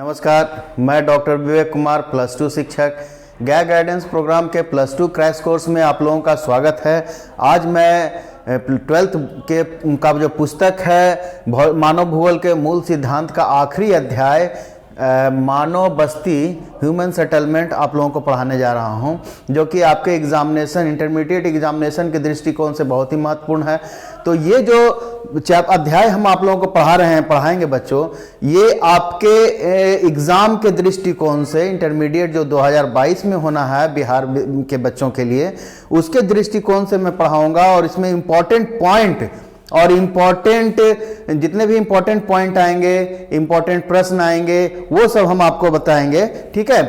नमस्कार, मैं डॉक्टर विवेक कुमार +2 शिक्षक गैर गाइडेंस प्रोग्राम के +2 क्रैश कोर्स में आप लोगों का स्वागत है। आज मैं 12th के का जो पुस्तक है मानव भूगोल के मूल सिद्धांत का आखिरी अध्याय मानव बस्ती ह्यूमन सेटलमेंट आप लोगों को पढ़ाने जा रहा हूं, जो कि आपके एग्जामिनेशन इंटरमीडिएट एग्जामिनेशन के दृष्टिकोण से बहुत ही महत्वपूर्ण है। तो ये जो अध्याय हम आप लोगों को पढ़ाएंगे बच्चों, ये आपके एग्जाम के दृष्टिकोण से इंटरमीडिएट जो 2022 में होना है बिहार के बच्चों के लिए, उसके दृष्टिकोण से मैं पढ़ाऊंगा। और इसमें इम्पॉर्टेंट पॉइंट और जितने भी इंपॉर्टेंट पॉइंट आएंगे, इंपॉर्टेंट प्रश्न आएंगे, वो सब हम आपको बताएंगे। ठीक है,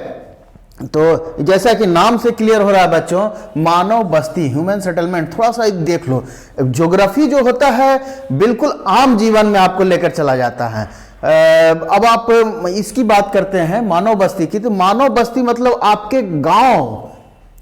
तो जैसा कि नाम से क्लियर हो रहा है बच्चों, मानव बस्ती ह्यूमन सेटलमेंट, थोड़ा सा देख लो। ज्योग्राफी जो होता है बिल्कुल आम जीवन में आपको लेकर चला जाता है। अब आप इसकी बात करते हैं मानव बस्ती की, तो मानव बस्ती मतलब आपके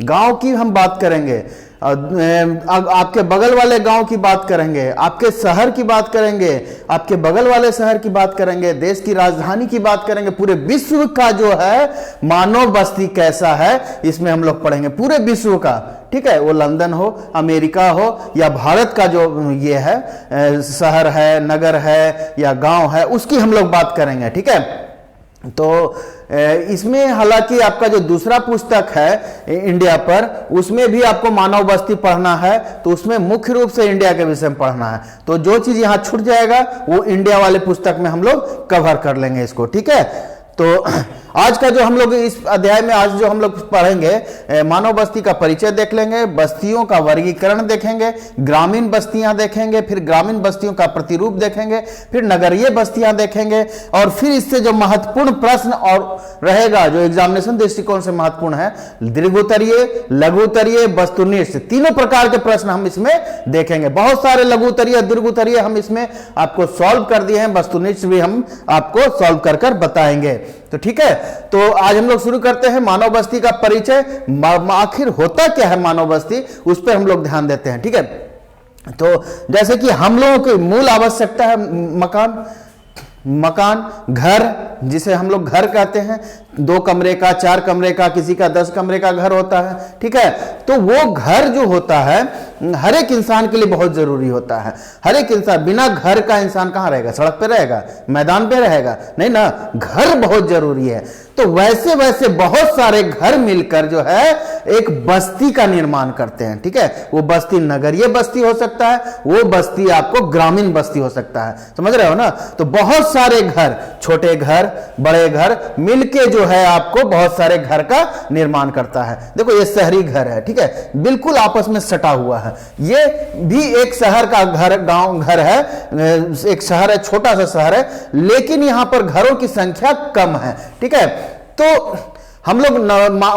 गांव की हम बात करेंगे, आपके बगल वाले गांव की बात करेंगे, आपके शहर की बात करेंगे, आपके बगल वाले शहर की बात करेंगे, देश की राजधानी की बात करेंगे। पूरे विश्व का जो है मानव बस्ती कैसा है, इसमें हम लोग पढ़ेंगे पूरे विश्व का। ठीक है, वो लंदन हो, अमेरिका हो, या भारत का जो ये है शहर है, नगर है या गांव है, उसकी हम लोग बात करेंगे। ठीक है, तो इसमें हालांकि आपका जो दूसरा पुस्तक है इंडिया पर, उसमें भी आपको मानव बस्ती पढ़ना है, तो उसमें मुख्य रूप से इंडिया के विषय में पढ़ना है। तो जो चीज यहां छूट जाएगा वो इंडिया वाले पुस्तक में हम लोग कवर कर लेंगे इसको। ठीक है, तो आज का जो हम लोग इस अध्याय में आज जो हम लोग पढ़ेंगे, मानव बस्ती का परिचय देख लेंगे, बस्तियों का वर्गीकरण देखेंगे, ग्रामीण बस्तियां देखेंगे, फिर ग्रामीण बस्तियों का प्रतिरूप देखेंगे, फिर नगरीय बस्तियां देखेंगे, और फिर इससे जो महत्वपूर्ण प्रश्न और रहेगा जो एग्जामिनेशन दृष्टिकोण से महत्वपूर्ण है, दीर्घोत्तरीय, लघुत्तरीय, वस्तुनिष्ठ, तीनों प्रकार के प्रश्न हम इसमें देखेंगे। बहुत सारे लघुत्तरीय, दीर्घोत्तरीय हम इसमें आपको सॉल्व कर दिए हैं, वस्तुनिष्ठ भी हम आपको सॉल्व कर बताएंगे। तो ठीक है, तो आज हम लोग शुरू करते हैं मानव बस्ती का परिचय। आखिर होता क्या है मानव बस्ती, उस पर हम लोग ध्यान देते हैं। ठीक है, तो जैसे कि हम लोगों की मूल आवश्यकता है मकान, घर, जिसे हम लोग घर कहते हैं, 2 कमरे का, 4 कमरे का, किसी का 10 कमरे का घर होता है। ठीक है, तो वो घर जो होता है हर एक इंसान के लिए बहुत जरूरी होता है। हर एक इंसान, बिना घर का इंसान कहां रहेगा? सड़क पे रहेगा, मैदान पे रहेगा? नहीं ना, घर बहुत जरूरी है। तो वैसे वैसे बहुत सारे घर मिलकर जो है एक बस्ती का निर्माण करते हैं। ठीक है, वो बस्ती नगरीय बस्ती हो सकता है, वो बस्ती आपको ग्रामीण बस्ती हो सकता है। समझ रहे हो ना? तो बहुत सारे घर, छोटे घर, बड़े घर मिलके जो है आपको बहुत सारे घर का निर्माण करता है। देखो ये शहरी घर है, ठीक है, बिल्कुल आपस में सटा हुआ है। ये भी एक शहर का घर, गांव घर है, एक शहर है, छोटा सा शहर है, लेकिन यहां पर घरों की संख्या कम है। ठीक है, तो हम लोग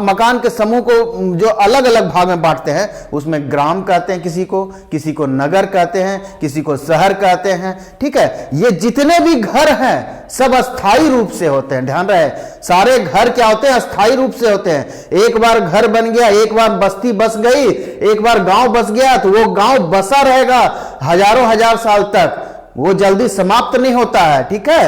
मकान के समूह को जो अलग अलग भाग में बांटते हैं, उसमें ग्राम कहते हैं, किसी को नगर कहते हैं, किसी को शहर कहते हैं। ठीक है, ये जितने भी घर हैं सब अस्थाई रूप से होते हैं। ध्यान रहे, सारे घर क्या होते हैं? अस्थाई रूप से होते हैं। एक बार घर बन गया, एक बार बस्ती बस गई, एक बार गांव बस गया, तो वो गांव बसा रहेगा हजारों हजार साल तक, वो जल्दी समाप्त नहीं होता है। ठीक है,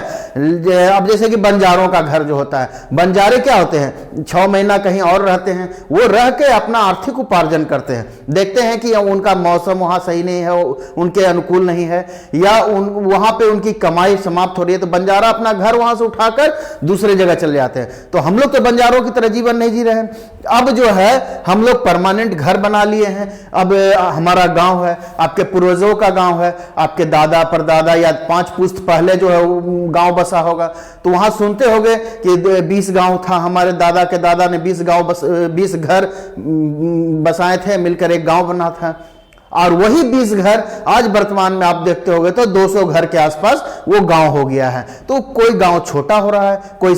अब जैसे कि बंजारों का घर जो होता है, बंजारे क्या होते हैं? 6 महीना कहीं और रहते हैं, वो रह के अपना आर्थिक उपार्जन करते हैं। देखते हैं कि उनका मौसम वहां सही नहीं है, उनके अनुकूल नहीं है, या वहां पे उनकी कमाई समाप्त हो रही है, तो बंजारा अपना घर वहां से उठाकर दूसरे जगह चले जाते हैं। तो हम लोग तो बंजारों की तरह जीवन नहीं जी रहे हैं। अब जो है हम लोग परमानेंट घर बना लिए हैं। अब हमारा गांव है, आपके पूर्वजों का गांव है, आपके दादा परदादा या 5 पुश्त पहले जो है गांव बसा होगा, तो वहां सुनते होंगे कि 20 गांव था, हमारे दादा के दादा ने 20 घर बसाए थे, मिलकर एक गांव बना था। और वही 20 घर आज वर्तमान में आप देखते होंगे तो 200 घर के आसपास वो गांव हो गया है। तो कोई गांव छोटा हो रहा है, कोई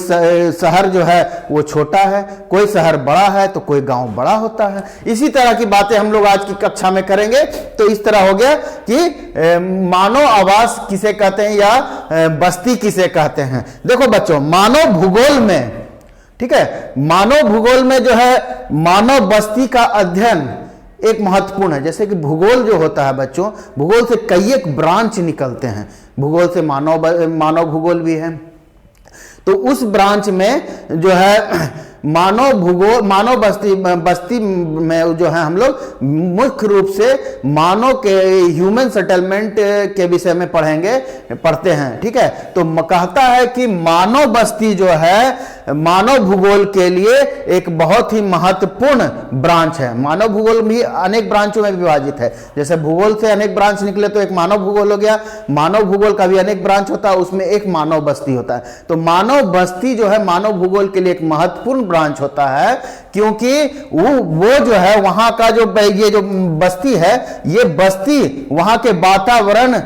शहर जो है वो छोटा है, कोई शहर बड़ा है, तो कोई गांव बड़ा होता है। इसी तरह की बातें हम लोग आज की कक्षा में करेंगे। तो इस तरह हो गया कि मानव आवास किसे कहते हैं या बस्ती किसे कहते हैं। देखो बच्चों, मानव भूगोल में, ठीक है, मानव भूगोल में जो है मानव बस्ती का अध्ययन एक महत्वपूर्ण है। जैसे कि भूगोल जो होता है बच्चों, भूगोल से कई एक ब्रांच निकलते हैं। भूगोल से मानव भूगोल भी है, तो उस ब्रांच में जो है मानव भूगोल, मानव बस्ती में जो है हम लोग मुख्य रूप से मानव के ह्यूमन सेटलमेंट के विषय में पढ़ते हैं। ठीक है, तो कहता है कि मानव बस्ती जो है मानव भूगोल के लिए एक बहुत ही महत्वपूर्ण ब्रांच है। मानव भूगोल भी अनेक ब्रांचों में विभाजित है, जैसे भूगोल से अनेक ब्रांच निकले तो एक मानव भूगोल हो गया। मानव भूगोल का भी अनेक ब्रांच होता है, उसमें एक मानव बस्ती होता है। तो मानव बस्ती जो है मानव भूगोल के लिए एक महत्वपूर्ण ब्रांच होता है, क्योंकि वो जो है वहां का जो ये जो बस्ती है, ये बस्ती वहां के वातावरण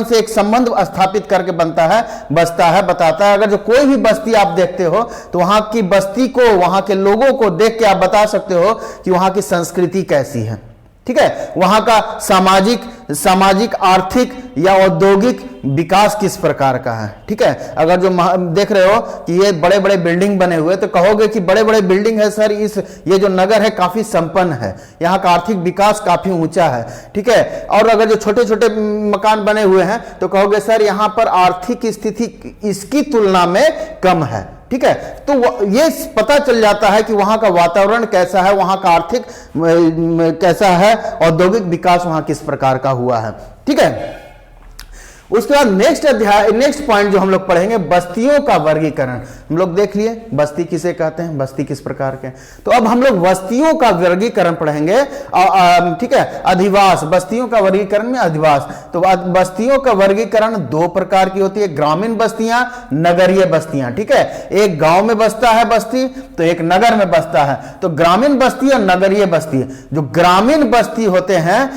से एक संबंध स्थापित करके बसता है, बताता है। अगर जो कोई भी बस्ती आप देखते हो तो वहां की बस्ती को, वहां के लोगों को देख के आप बता सकते हो कि वहां की संस्कृति कैसी है। ठीक है, वहां का सामाजिक आर्थिक या औद्योगिक विकास किस प्रकार का है। ठीक है, अगर जो देख रहे हो कि ये बड़े बड़े बिल्डिंग बने हुए, तो कहोगे कि बड़े बड़े बिल्डिंग है सर, ये जो नगर है काफी संपन्न है, यहाँ का आर्थिक विकास काफी ऊंचा है। ठीक है, और अगर जो छोटे छोटे मकान बने हुए हैं तो कहोगे सर यहाँ पर आर्थिक स्थिति इसकी तुलना में कम है। ठीक है, तो ये पता चल जाता है कि वहां का वातावरण कैसा है, वहां का आर्थिक कैसा है, औद्योगिक विकास वहां किस प्रकार का हुआ है। ठीक है, उसके बाद नेक्स्ट पॉइंट जो हम लोग पढ़ेंगे, बस्तियों का वर्गीकरण। हम लोग देख लिए बस्ती किसे कहते हैं, बस्ती किस प्रकार के। तो अब हम लोग बस्तियों का वर्गीकरण पढ़ेंगे। ठीक है, अधिवास, बस्तियों का वर्गीकरण में अधिवास। तो बस्तियों का वर्गीकरण दो प्रकार की होती है, ग्रामीण बस्तियां, नगरीय बस्तियां। ठीक है, एक गांव में बसता है बस्ती, तो एक नगर में बसता है। तो ग्रामीण बस्ती और नगरीय बस्ती, जो ग्रामीण बस्ती होते हैं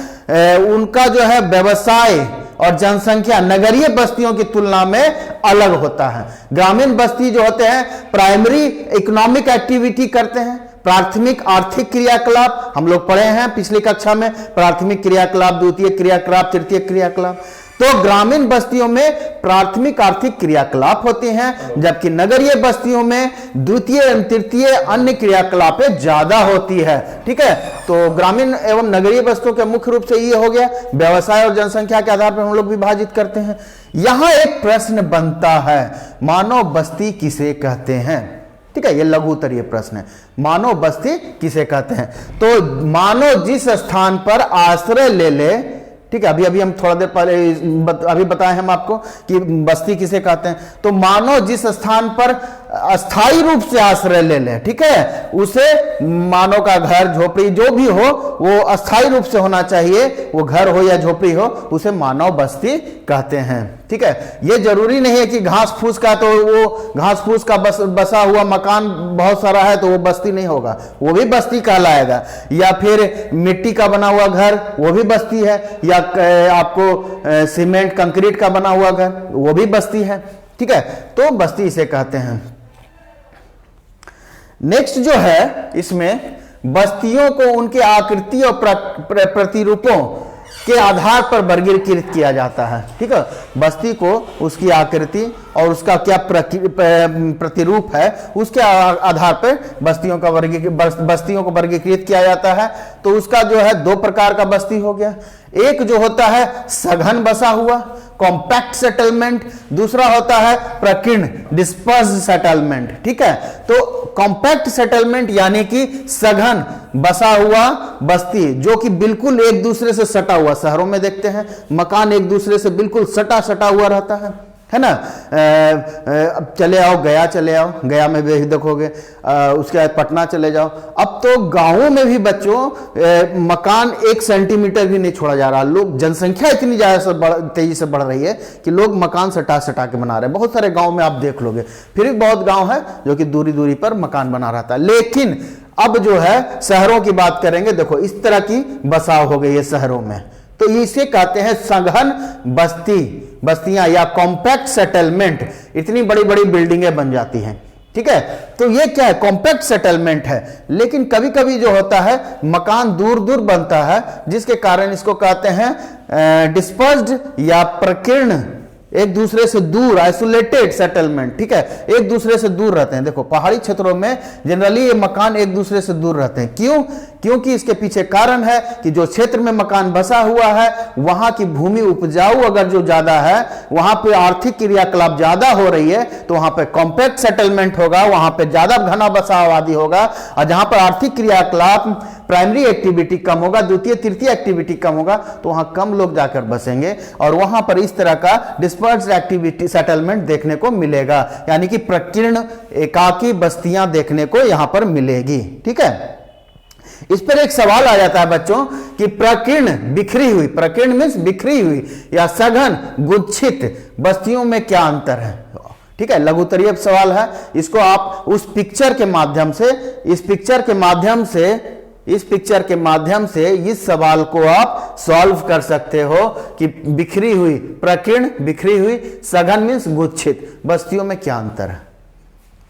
उनका जो है व्यवसाय और जनसंख्या नगरीय बस्तियों की तुलना में अलग होता है। ग्रामीण बस्ती जो होते हैं प्राइमरी इकोनॉमिक एक्टिविटी करते हैं, प्राथमिक आर्थिक क्रियाकलाप हम लोग पढ़े हैं पिछली कक्षा में, प्राथमिक क्रियाकलाप, द्वितीय क्रियाकलाप, तृतीय क्रियाकलाप। तो ग्रामीण बस्तियों में प्राथमिक आर्थिक क्रियाकलाप होते हैं, जबकि नगरीय बस्तियों में द्वितीय एवं तृतीय अन्य क्रियाकलापें ज्यादा होती है। ठीक है, तो ग्रामीण एवं नगरीय बस्तियों के मुख्य रूप से ये हो गया, व्यवसाय और जनसंख्या के आधार पर हम लोग विभाजित करते हैं। यहां एक प्रश्न बनता है, मानव बस्ती किसे कहते हैं। ठीक है, ये लघु उत्तरीय प्रश्न है, मानव बस्ती किसे कहते हैं। तो मानव जिस स्थान पर आश्रय ले ले, ठीक है, अभी हम थोड़ा देर पहले अभी बताए हम आपको कि बस्ती किसे कहते हैं। तो मानव जिस स्थान पर अस्थायी रूप से आश्रय ले ले, ठीक है, उसे मानव का घर झोपड़ी जो भी हो वो अस्थायी रूप से होना चाहिए, वो घर हो या झोपड़ी हो, उसे मानव बस्ती कहते हैं। ठीक है, ये जरूरी नहीं है कि घास फूस का, तो वो घास फूस का बसा हुआ मकान बहुत सारा है तो वो बस्ती नहीं होगा, वो भी बस्ती कहलाएगा। या फिर मिट्टी का बना हुआ घर, वो भी बस्ती है। या आपको सीमेंट कंक्रीट का बना हुआ घर, वो भी बस्ती है। ठीक है, तो बस्ती इसे कहते हैं। नेक्स्ट जो है, इसमें बस्तियों को उनके आकृति और प्रतिरूपों के आधार पर वर्गीकृत किया जाता है। ठीक है, बस्ती को उसकी आकृति और उसका क्या प्रतिरूप है उसके आधार पर बस्तियों को वर्गीकृत किया जाता है। तो उसका जो है दो प्रकार का बस्ती हो गया, एक जो होता है सघन बसा हुआ कॉम्पैक्ट सेटलमेंट, दूसरा होता है प्रकीर्ण डिस्पर्स्ड सेटलमेंट। ठीक है, तो कॉम्पैक्ट सेटलमेंट यानी कि सघन बसा हुआ बस्ती जो कि बिल्कुल एक दूसरे से सटा हुआ, शहरों में देखते हैं मकान एक दूसरे से बिल्कुल सटा हुआ रहता है ना। चले आओ गया, चले आओ गया में भी देखोगे, उसके बाद पटना चले जाओ। अब तो गांवों में भी बच्चों मकान 1 सेंटीमीटर भी नहीं छोड़ा जा रहा। लोग, जनसंख्या इतनी ज्यादा तेजी से बढ़ रही है कि लोग मकान सटा के बना रहे हैं। बहुत सारे गांव में आप देख लोगे, फिर भी बहुत गांव है जो कि दूरी पर मकान बना रहता है। लेकिन अब जो है शहरों की बात करेंगे, देखो इस तरह की बसाव हो गई है शहरों में, तो इसे कहते हैं सघन बस्तियां या कॉम्पैक्ट सेटलमेंट। इतनी बड़ी बड़ी बिल्डिंगें बन जाती हैं। ठीक है, तो ये क्या है, कॉम्पैक्ट सेटलमेंट है। लेकिन कभी कभी जो होता है मकान दूर बनता है, जिसके कारण इसको कहते हैं डिस्पर्स्ड या प्रकीर्ण एक दूसरे से दूर, आइसोलेटेड सेटलमेंट, ठीक है, एक दूसरे से दूर रहते हैं। देखो पहाड़ी क्षेत्रों में जनरली ये मकान एक दूसरे से दूर रहते हैं। क्यों? क्योंकि इसके पीछे कारण है कि जो क्षेत्र में मकान बसा हुआ है वहां की भूमि उपजाऊ अगर जो ज्यादा है, वहां पे आर्थिक क्रियाकलाप ज्यादा हो रही है, तो वहां पे कॉम्पैक्ट सेटलमेंट होगा, वहां पे ज्यादा घना बसा आबादी होगा। और जहां पर आर्थिक क्रियाकलाप, प्राइमरी एक्टिविटी कम होगा, द्वितीय तृतीय एक्टिविटी कम होगा, तो वहां कम लोग जाकर बसेंगे और वहां पर इस तरह का डिस्पर्स्ड एक्टिविटी सेटलमेंट देखने को मिलेगा, यानी कि प्रकीर्ण एकाकी बस्तियां देखने को यहां पर मिलेगी। ठीक है, इस पर एक सवाल आ जाता है बच्चों कि प्रकीर्ण, बिखरी हुई, प्रकीर्ण मींस बिखरी हुई या सघन गुच्छित बस्तियों में क्या अंतर है? ठीक है, लघुत्तरीय सवाल है। इसको आप उस पिक्चर के माध्यम से, इस पिक्चर के माध्यम से इस सवाल को आप सॉल्व कर सकते हो कि बिखरी हुई, प्रकीर्ण, बिखरी हुई, सघन मींस गुच्छित बस्तियों में क्या अंतर है।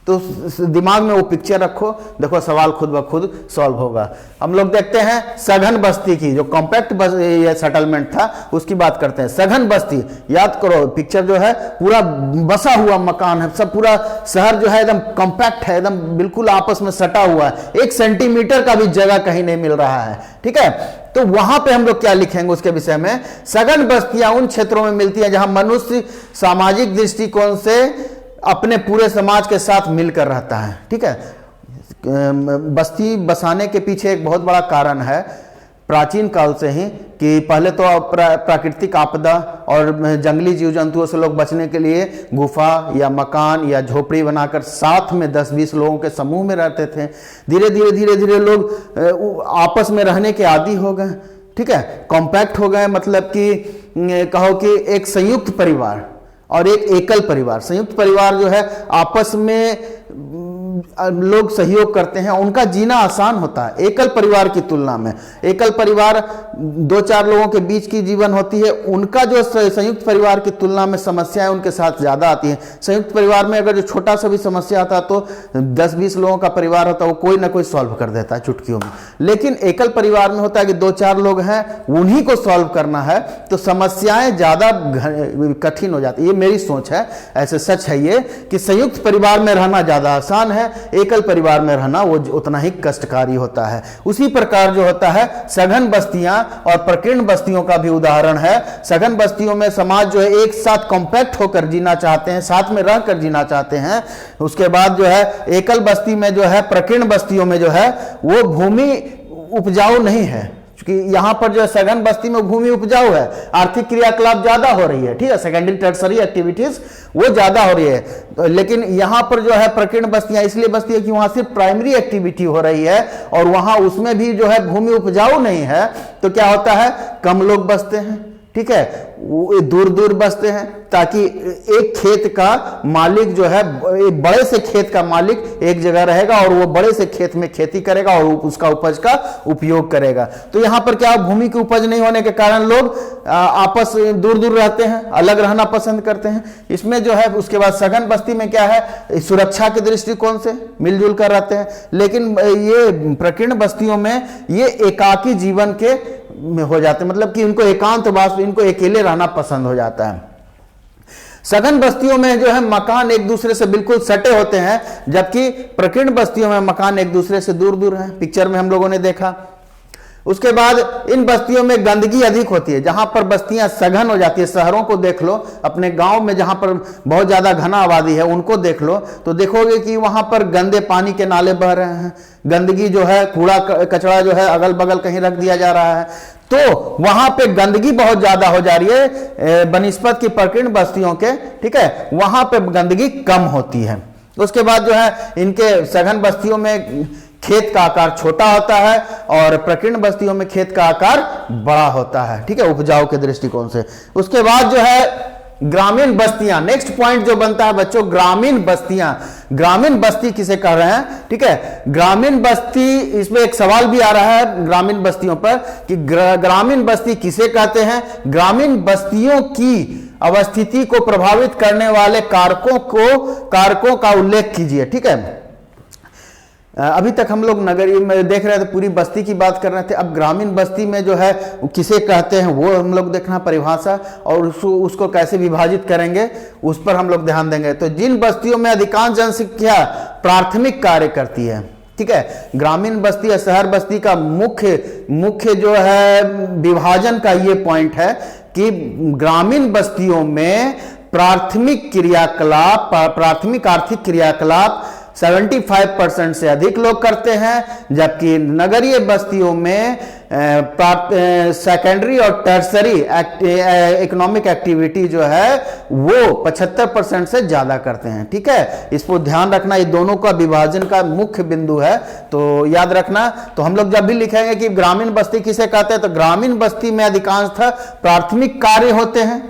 तो दिमाग में वो पिक्चर रखो, देखो सवाल खुद ब खुद सॉल्व होगा। हम लोग देखते हैं सघन बस्ती की, जो कॉम्पैक्ट ये सेटलमेंट था उसकी बात करते हैं। सघन बस्ती, याद करो पिक्चर जो है पूरा बसा हुआ मकान है, सब पूरा शहर जो है एकदम कॉम्पैक्ट है, एकदम बिल्कुल आपस में सटा हुआ है, 1 सेंटीमीटर का भी जगह कहीं नहीं मिल रहा है। ठीक है, तो वहां पे हम लोग क्या लिखेंगे उसके विषय में? सघन बस्तियां उन क्षेत्रों में मिलती हैं जहां मनुष्य सामाजिक दृष्टिकोण से अपने पूरे समाज के साथ मिलकर रहता है। ठीक है, बस्ती बसाने के पीछे एक बहुत बड़ा कारण है प्राचीन काल से ही कि पहले तो प्राकृतिक आपदा और जंगली जीव जंतुओं से लोग बचने के लिए गुफा या मकान या झोपड़ी बनाकर साथ में 10-20 लोगों के समूह में रहते थे। धीरे धीरे लोग आपस में रहने के आदी हो गए। ठीक है, कॉम्पैक्ट हो गए, मतलब कि कहो कि एक संयुक्त परिवार और एक एकल परिवार। संयुक्त परिवार जो है आपस में लोग सहयोग करते हैं, उनका जीना आसान होता है एकल परिवार की तुलना में। एकल परिवार 2-4 लोगों के बीच की जीवन होती है, उनका जो संयुक्त परिवार की तुलना में समस्याएं उनके साथ ज्यादा आती हैं। संयुक्त परिवार में अगर जो छोटा सा भी समस्या आता तो 10-20 लोगों का परिवार होता है, वो कोई ना कोई सॉल्व कर देता है चुटकियों में। लेकिन एकल परिवार में होता है कि 2-4 लोग हैं, उन्हीं को सॉल्व करना है, तो समस्याएं ज्यादा कठिन हो जाती है। ये मेरी सोच है, ऐसे सच है ये कि संयुक्त परिवार में रहना ज्यादा आसान है, एकल परिवार में रहना वो उतना ही कष्टकारी होता है। उसी प्रकार जो होता है सघन बस्तियां और प्रकीर्ण बस्तियों का भी उदाहरण है। सघन बस्तियों में समाज जो है एक साथ कॉम्पैक्ट होकर जीना चाहते हैं, साथ में रहकर जीना चाहते हैं। उसके बाद जो है एकल बस्ती में जो है, प्रकीर्ण बस्तियों में जो है वो भूमि उपजाऊ नहीं है, क्योंकि यहां पर जो है सघन बस्ती में भूमि उपजाऊ है, आर्थिक क्रियाकलाप ज्यादा हो रही है। ठीक है, सेकेंडरी टर्सरी एक्टिविटीज वो ज्यादा हो रही है। लेकिन यहां पर जो है प्रकीर्ण बस्तियां इसलिए बस्ती है कि वहां सिर्फ प्राइमरी एक्टिविटी हो रही है और वहां उसमें भी जो है भूमि उपजाऊ नहीं है, तो क्या होता है, कम लोग बसते हैं। ठीक है, वो दूर दूर बसते हैं ताकि एक खेत का मालिक जो है, एक बड़े से खेत का मालिक एक जगह रहेगा और वो बड़े से खेत में खेती करेगा और उसका उपज का उपयोग करेगा। तो यहां पर क्या, भूमि की उपज नहीं होने के कारण लोग आपस दूर दूर रहते हैं, अलग रहना पसंद करते हैं। इसमें जो है उसके बाद सघन बस्ती में क्या है, सुरक्षा के दृष्टिकोण से मिलजुल कर रहते हैं। लेकिन ये प्रकीर्ण बस्तियों में ये एकाकी जीवन के में हो जाते हैं, मतलब कि इनको एकांतवास, इनको अकेले रहना पसंद हो जाता है। सघन बस्तियों में जो है मकान एक दूसरे से बिल्कुल सटे होते हैं, जबकि प्रकीर्ण बस्तियों में मकान एक दूसरे से दूर दूर हैं। पिक्चर में हम लोगों ने देखा। उसके बाद इन बस्तियों में गंदगी अधिक होती है। जहां पर बस्तियां सघन हो जाती है, शहरों को देख लो, अपने गांव में जहां पर बहुत ज्यादा घना आबादी है उनको देख लो, तो देखोगे कि वहां पर गंदे पानी के नाले बह रहे हैं, गंदगी जो है, कूड़ा कचरा जो है अगल बगल कहीं रख दिया जा रहा है, तो वहां पे गंदगी बहुत ज्यादा हो जा रही है बनिस्पत की प्रकीर्ण बस्तियों के। ठीक है, वहां पे गंदगी कम होती है। उसके बाद जो है इनके सघन बस्तियों में खेत का आकार छोटा होता है और प्रकीर्ण बस्तियों में खेत का आकार बड़ा होता है। ठीक है, उपजाऊ के दृष्टिकोण से। उसके बाद जो है ग्रामीण बस्तियां, नेक्स्ट पॉइंट जो बनता है बच्चों, ग्रामीण बस्तियां। ग्रामीण बस्ती किसे कह रहे हैं? ठीक है, ग्रामीण बस्ती, इसमें एक सवाल भी आ रहा है ग्रामीण बस्तियों पर कि ग्रामीण बस्ती किसे कहते हैं। ग्रामीण बस्तियों की अवस्थिति को प्रभावित करने वाले कारकों का उल्लेख कीजिए। ठीक है, अभी तक हम लोग नगरीय में देख रहे थे, पूरी बस्ती की बात कर रहे थे। अब ग्रामीण बस्ती में जो है किसे कहते हैं वो हम लोग देखना परिभाषा, और उसको कैसे विभाजित करेंगे उस पर हम लोग ध्यान देंगे। तो जिन बस्तियों में अधिकांश जनसंख्या प्राथमिक कार्य करती है, ठीक है, ग्रामीण बस्ती या शहर बस्ती का मुख्य जो है विभाजन का ये पॉइंट है कि ग्रामीण बस्तियों में प्राथमिक आर्थिक क्रियाकलाप 75% से अधिक लोग करते हैं, जबकि नगरीय बस्तियों में सेकेंडरी और टर्सरी इकोनॉमिक एक्टिविटी जो है वो 75% से ज्यादा करते हैं। ठीक है, इसको ध्यान रखना, ये दोनों का विभाजन का मुख्य बिंदु है, तो याद रखना। तो हम लोग जब भी लिखेंगे कि ग्रामीण बस्ती किसे कहते हैं, तो ग्रामीण बस्ती में अधिकांशतः प्राथमिक कार्य होते हैं।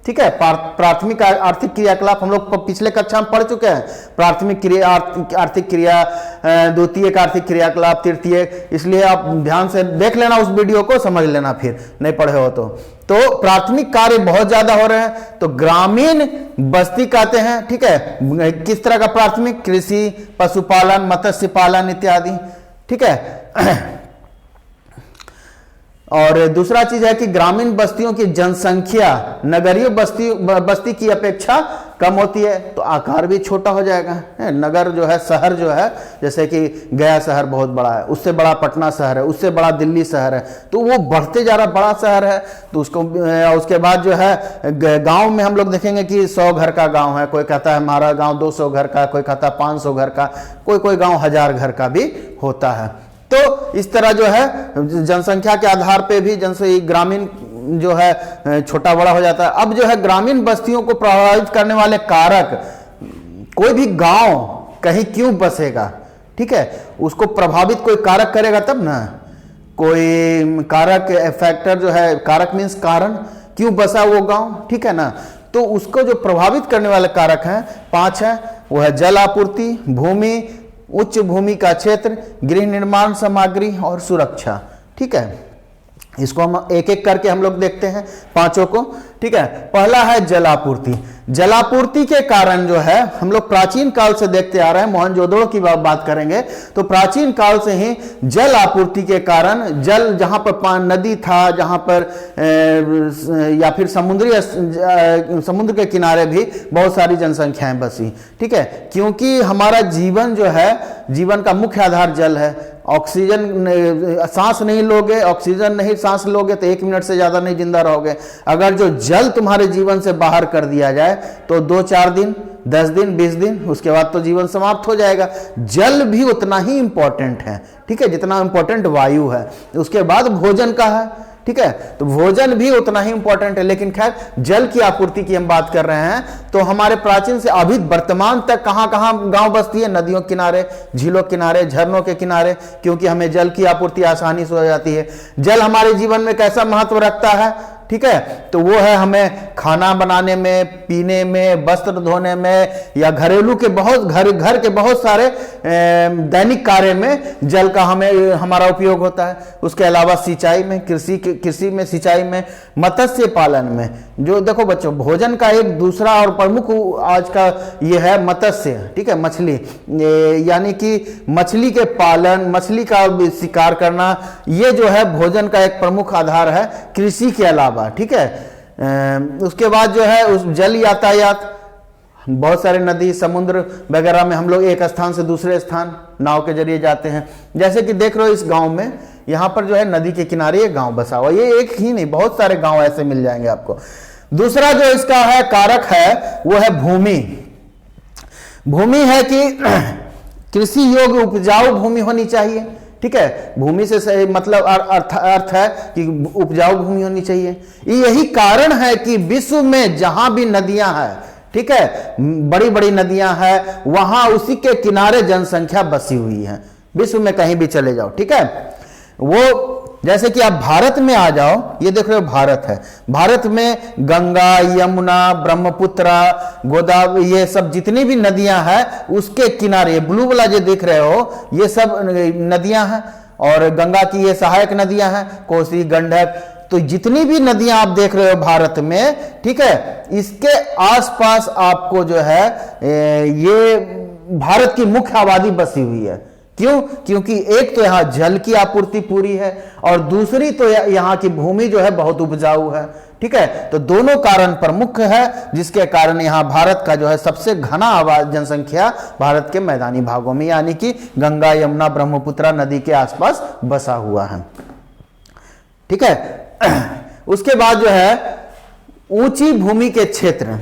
ठीक है, प्राथमिक आर्थिक क्रियाकलाप हम लोग पिछले कक्षा में पढ़ चुके हैं। प्राथमिक क्रिया, आर्थिक क्रिया, द्वितीयक आर्थिक क्रियाकलाप, तृतीयक, इसलिए आप ध्यान से देख लेना उस वीडियो को, समझ लेना फिर नहीं पढ़े हो तो प्राथमिक कार्य बहुत ज्यादा हो रहे हैं, तो ग्रामीण बस्ती कहते हैं। ठीक है, किस तरह का प्राथमिक? कृषि, पशुपालन, मत्स्य पालन इत्यादि। ठीक है, और दूसरा चीज है कि ग्रामीण बस्तियों की जनसंख्या नगरीय बस्ती की अपेक्षा कम होती है, तो आकार भी छोटा हो जाएगा। नगर जो है, शहर जो है, जैसे कि गया शहर बहुत बड़ा है, उससे बड़ा पटना शहर है, उससे बड़ा दिल्ली शहर है, तो वो बढ़ते जा रहा बड़ा शहर है। तो उसके बाद जो है गांव में हम लोग देखेंगे कि 100 घर का गांव है, कोई कहता है हमारा गांव 200 घर का, कोई कहता है 500 घर का, कोई गांव 1000 घर का भी होता है। तो इस तरह जो है जनसंख्या के आधार पे भी ग्रामीण जो है छोटा बड़ा हो जाता है। अब जो है ग्रामीण बस्तियों को प्रभावित करने वाले कारक, कोई भी गांव कहीं क्यों बसेगा, ठीक है, उसको प्रभावित कोई कारक करेगा तब ना। कोई कारक, फैक्टर जो है, कारक मीन्स कारण, क्यों बसा वो गांव, ठीक है ना। तो उसको जो प्रभावित करने वाले कारक हैं 5 हैं, वो है जल आपूर्ति, भूमि, उच्च भूमि का क्षेत्र, गृह निर्माण सामग्री और सुरक्षा। ठीक है, इसको हम एक एक करके हम लोग देखते हैं पांचों को। ठीक है, पहला है जलापूर्ति। जलापूर्ति के कारण जो है हम लोग प्राचीन काल से देखते आ रहे हैं, मोहनजोदड़ो की बात करेंगे तो प्राचीन काल से ही जल आपूर्ति के कारण, जल जहां पर नदी था, जहां पर या फिर समुद्र के किनारे भी बहुत सारी जनसंख्याएं बसी। ठीक है, क्योंकि हमारा जीवन जो है, जीवन का मुख्य आधार जल है। ऑक्सीजन, सांस नहीं लोगे, ऑक्सीजन नहीं सांस लोगे तो 1 मिनट से ज्यादा नहीं जिंदा रहोगे। अगर जो जल तुम्हारे जीवन से बाहर कर दिया जाए तो 2-4 दिन, 10 दिन, 20 दिन, उसके बाद तो जीवन समाप्त हो जाएगा। जल भी उतना ही इंपॉर्टेंट है, ठीक है, जितना इंपॉर्टेंट वायु है। उसके बाद भोजन का है, ठीक है, तो भोजन भी उतना ही इंपॉर्टेंट है। लेकिन खैर, जल की आपूर्ति की हम बात कर रहे हैं, तो हमारे प्राचीन से अभी वर्तमान तक कहां कहां गांव बसती है? नदियों किनारे, झीलों किनारे, झरनों के किनारे, क्योंकि हमें जल की आपूर्ति आसानी से हो जाती है। जल हमारे जीवन में कैसा महत्व रखता है? ठीक है, तो वो है हमें खाना बनाने में, पीने में, वस्त्र धोने में, या घरेलू के घर के बहुत सारे दैनिक कार्य में जल का हमारा उपयोग होता है। उसके अलावा सिंचाई में, कृषि में, सिंचाई में, मत्स्य पालन में। जो देखो बच्चों, भोजन का एक दूसरा और प्रमुख आज का ये है मत्स्य, ठीक है, मछली, यानी कि मछली के पालन, मछली का शिकार करना, ये जो है भोजन का एक प्रमुख आधार है कृषि के अलावा। ठीक है, उसके बाद जो है उस जल यातायात, बहुत सारे नदी, समुद्र वगैरह में हम लोग एक स्थान से दूसरे स्थान नाव के जरिए जाते हैं। जैसे कि देख रहे हो इस गांव में, यहां पर जो है नदी के किनारे एक गांव बसा हुआ, ये एक ही नहीं, बहुत सारे गांव ऐसे मिल जाएंगे आपको। दूसरा जो इसका है कारक है वो है भूमि। भूमि है कि कृषि योग्य उपजाऊ भूमि होनी चाहिए। ठीक है, भूमि से सही मतलब अर्थ है कि उपजाऊ भूमि होनी चाहिए। यही कारण है कि विश्व में जहां भी नदियां हैं, ठीक है, बड़ी बड़ी नदियां हैं, वहां उसी के किनारे जनसंख्या बसी हुई है। विश्व में कहीं भी चले जाओ, ठीक है, वो जैसे कि आप भारत में आ जाओ, ये देख रहे हो भारत है, भारत में गंगा, यमुना, ब्रह्मपुत्रा, गोदावरी, ये सब जितनी भी नदियां हैं उसके किनारे, ब्लू वाला जो देख रहे हो ये सब नदियां हैं, और गंगा की ये सहायक नदियां हैं, कोसी, गंडक। तो जितनी भी नदियां आप देख रहे हो भारत में, ठीक है, इसके आसपास आपको जो है ये भारत की मुख्य आबादी बसी हुई है। क्यों? क्योंकि एक तो यहाँ जल की आपूर्ति पूरी है और दूसरी तो यहाँ की भूमि जो है बहुत उपजाऊ है। ठीक है, तो दोनों कारण प्रमुख है जिसके कारण यहाँ भारत का जो है सबसे घना आबाद जनसंख्या भारत के मैदानी भागों में यानी कि गंगा, यमुना, ब्रह्मपुत्र नदी के आसपास बसा हुआ है। ठीक है, उसके बाद जो है ऊंची भूमि के क्षेत्र,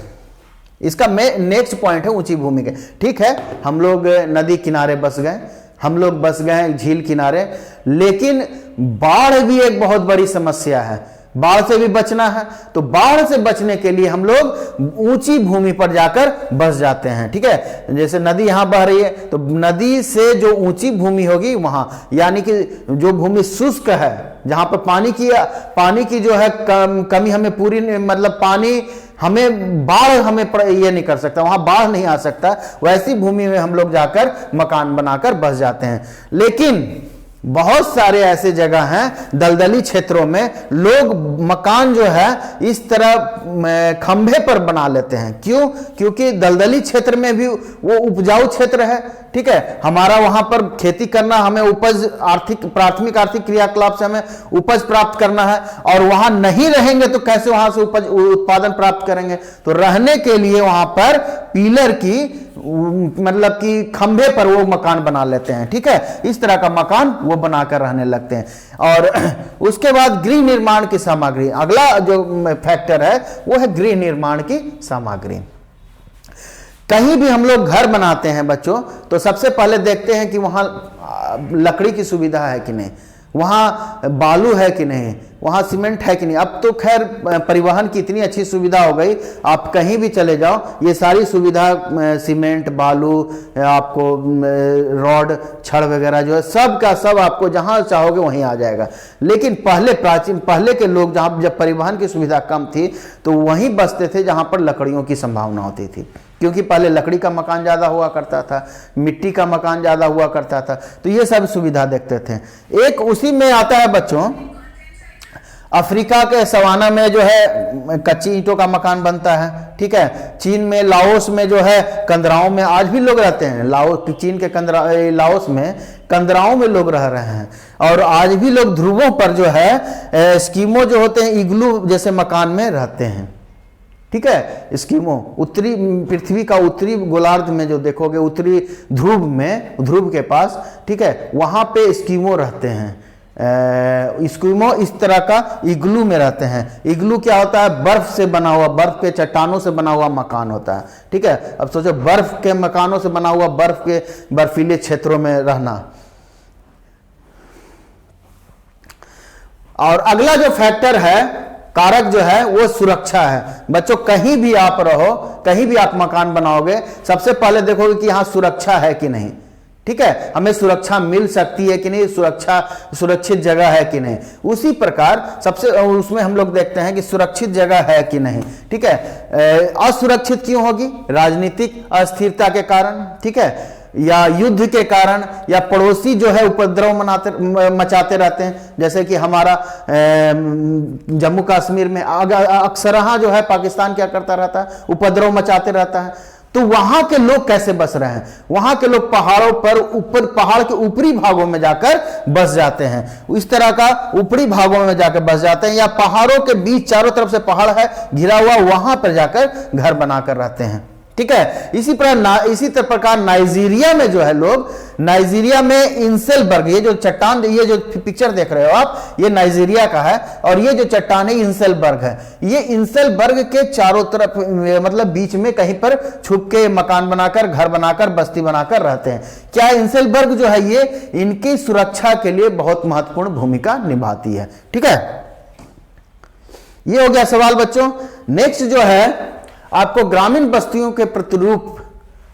इसका नेक्स्ट पॉइंट है ऊंची भूमि के। ठीक है, हम लोग नदी किनारे बस गए, हम लोग बस गए झील किनारे, लेकिन बाढ़ भी एक बहुत बड़ी समस्या है। बाढ़ से भी बचना है तो बाढ़ से बचने के लिए हम लोग ऊंची भूमि पर जाकर बस जाते हैं। ठीक है, जैसे नदी यहां बह रही है तो नदी से जो ऊंची भूमि होगी वहां, यानी कि जो भूमि शुष्क है, जहां पर पानी की जो है कमी हमें पूरी, मतलब पानी हमें बाढ़ हमें ये नहीं कर सकता, वहां बाढ़ नहीं आ सकता, वैसी भूमि में हम लोग जाकर मकान बनाकर बस जाते हैं। लेकिन बहुत सारे ऐसे जगह हैं दलदली क्षेत्रों में लोग मकान जो है इस तरह खंभे पर बना लेते हैं। क्यों? क्योंकि दलदली क्षेत्र में भी वो उपजाऊ क्षेत्र है। ठीक है, हमारा वहां पर खेती करना, हमें उपज, प्राथमिक आर्थिक क्रियाकलाप से हमें उपज प्राप्त करना है और वहां नहीं रहेंगे तो कैसे वहां से उपज उत्पादन प्राप्त करेंगे? तो रहने के लिए वहां पर पिलर की, मतलब कि खंभे पर वो मकान बना लेते हैं। ठीक है, इस तरह का मकान वो बनाकर रहने लगते हैं। और उसके बाद गृह निर्माण की सामग्री, अगला जो फैक्टर है वो है गृह निर्माण की सामग्री। कहीं भी हम लोग घर बनाते हैं बच्चों तो सबसे पहले देखते हैं कि वहां लकड़ी की सुविधा है कि नहीं, वहां बालू है कि नहीं, वहां सीमेंट है कि नहीं। अब तो खैर परिवहन की इतनी अच्छी सुविधा हो गई, आप कहीं भी चले जाओ ये सारी सुविधा, सीमेंट, बालू, आपको रॉड, छड़ वगैरह जो है सब का सब आपको जहां चाहोगे वहीं आ जाएगा। लेकिन पहले के लोग जब परिवहन की सुविधा कम थी तो वहीं बसते थे जहां पर लकड़ियों की संभावना होती थी, क्योंकि पहले लकड़ी का मकान ज्यादा हुआ करता था, मिट्टी का मकान ज्यादा हुआ करता था, तो ये सब सुविधा देखते थे। एक उसी में आता है बच्चों, अफ्रीका के सवाना में जो है कच्ची ईंटों का मकान बनता है। ठीक है, चीन में, लाओस में जो है कंदराओं में आज भी लोग रहते हैं। चीन के लाओस में कंदराओं में लोग रह रहे हैं और आज भी लोग ध्रुवों पर जो है स्कीमो जो होते हैं, इग्लू जैसे मकान में रहते हैं। ठीक है, स्कीमो उत्तरी पृथ्वी का उत्तरी गोलार्ध में जो देखोगे, उत्तरी ध्रुव में, ध्रुव के पास, ठीक है, वहां पे स्कीमो रहते हैं। स्कीमो इस तरह का इग्लू में रहते हैं। इग्लू क्या होता है? बर्फ से बना हुआ, बर्फ के चट्टानों से बना हुआ मकान होता है। ठीक है, अब सोचो बर्फ के मकानों से बना हुआ, बर्फ के बर्फीले क्षेत्रों में रहना। और अगला जो फैक्टर है, कारक जो है, वो सुरक्षा है। बच्चों कहीं भी आप रहो, कहीं भी आप मकान बनाओगे, सबसे पहले देखोगे कि यहां सुरक्षा है कि नहीं। ठीक है, हमें सुरक्षा मिल सकती है कि नहीं, सुरक्षित जगह है कि नहीं। उसी प्रकार सबसे उसमें हम लोग देखते हैं कि सुरक्षित जगह है कि नहीं। ठीक है, असुरक्षित क्यों होगी? राजनीतिक अस्थिरता के कारण, ठीक है, या युद्ध के कारण, या पड़ोसी जो है उपद्रव मचाते रहते हैं। जैसे कि हमारा जम्मू कश्मीर में अक्सरहा जो है पाकिस्तान क्या करता रहता है? उपद्रव मचाते रहता है। तो वहां के लोग कैसे बस रहे हैं? वहां के लोग पहाड़ों पर, ऊपर पहाड़ के ऊपरी भागों में जाकर बस जाते हैं। इस तरह का ऊपरी भागों में जाकर बस जाते हैं, या पहाड़ों के बीच चारों तरफ से पहाड़ है घिरा हुआ, वहां पर जाकर घर बनाकर रहते हैं। ठीक है, इसी प्रकार नाइजीरिया में जो है लोग, नाइजीरिया में इंसेलबर्ग, ये जो चट्टान, ये जो पिक्चर देख रहे हो आप, ये नाइजीरिया का है और ये जो चट्टान है इंसेलबर्ग है। ये इंसेलबर्ग के चारों तरफ, मतलब बीच में कहीं पर छुप के मकान बनाकर, घर बनाकर, बस्ती बनाकर रहते हैं। क्या इंसेलबर्ग जो है ये इनकी सुरक्षा के लिए बहुत महत्वपूर्ण भूमिका निभाती है। ठीक है, ये हो गया सवाल बच्चों। नेक्स्ट जो है आपको ग्रामीण बस्तियों के प्रतिरूप।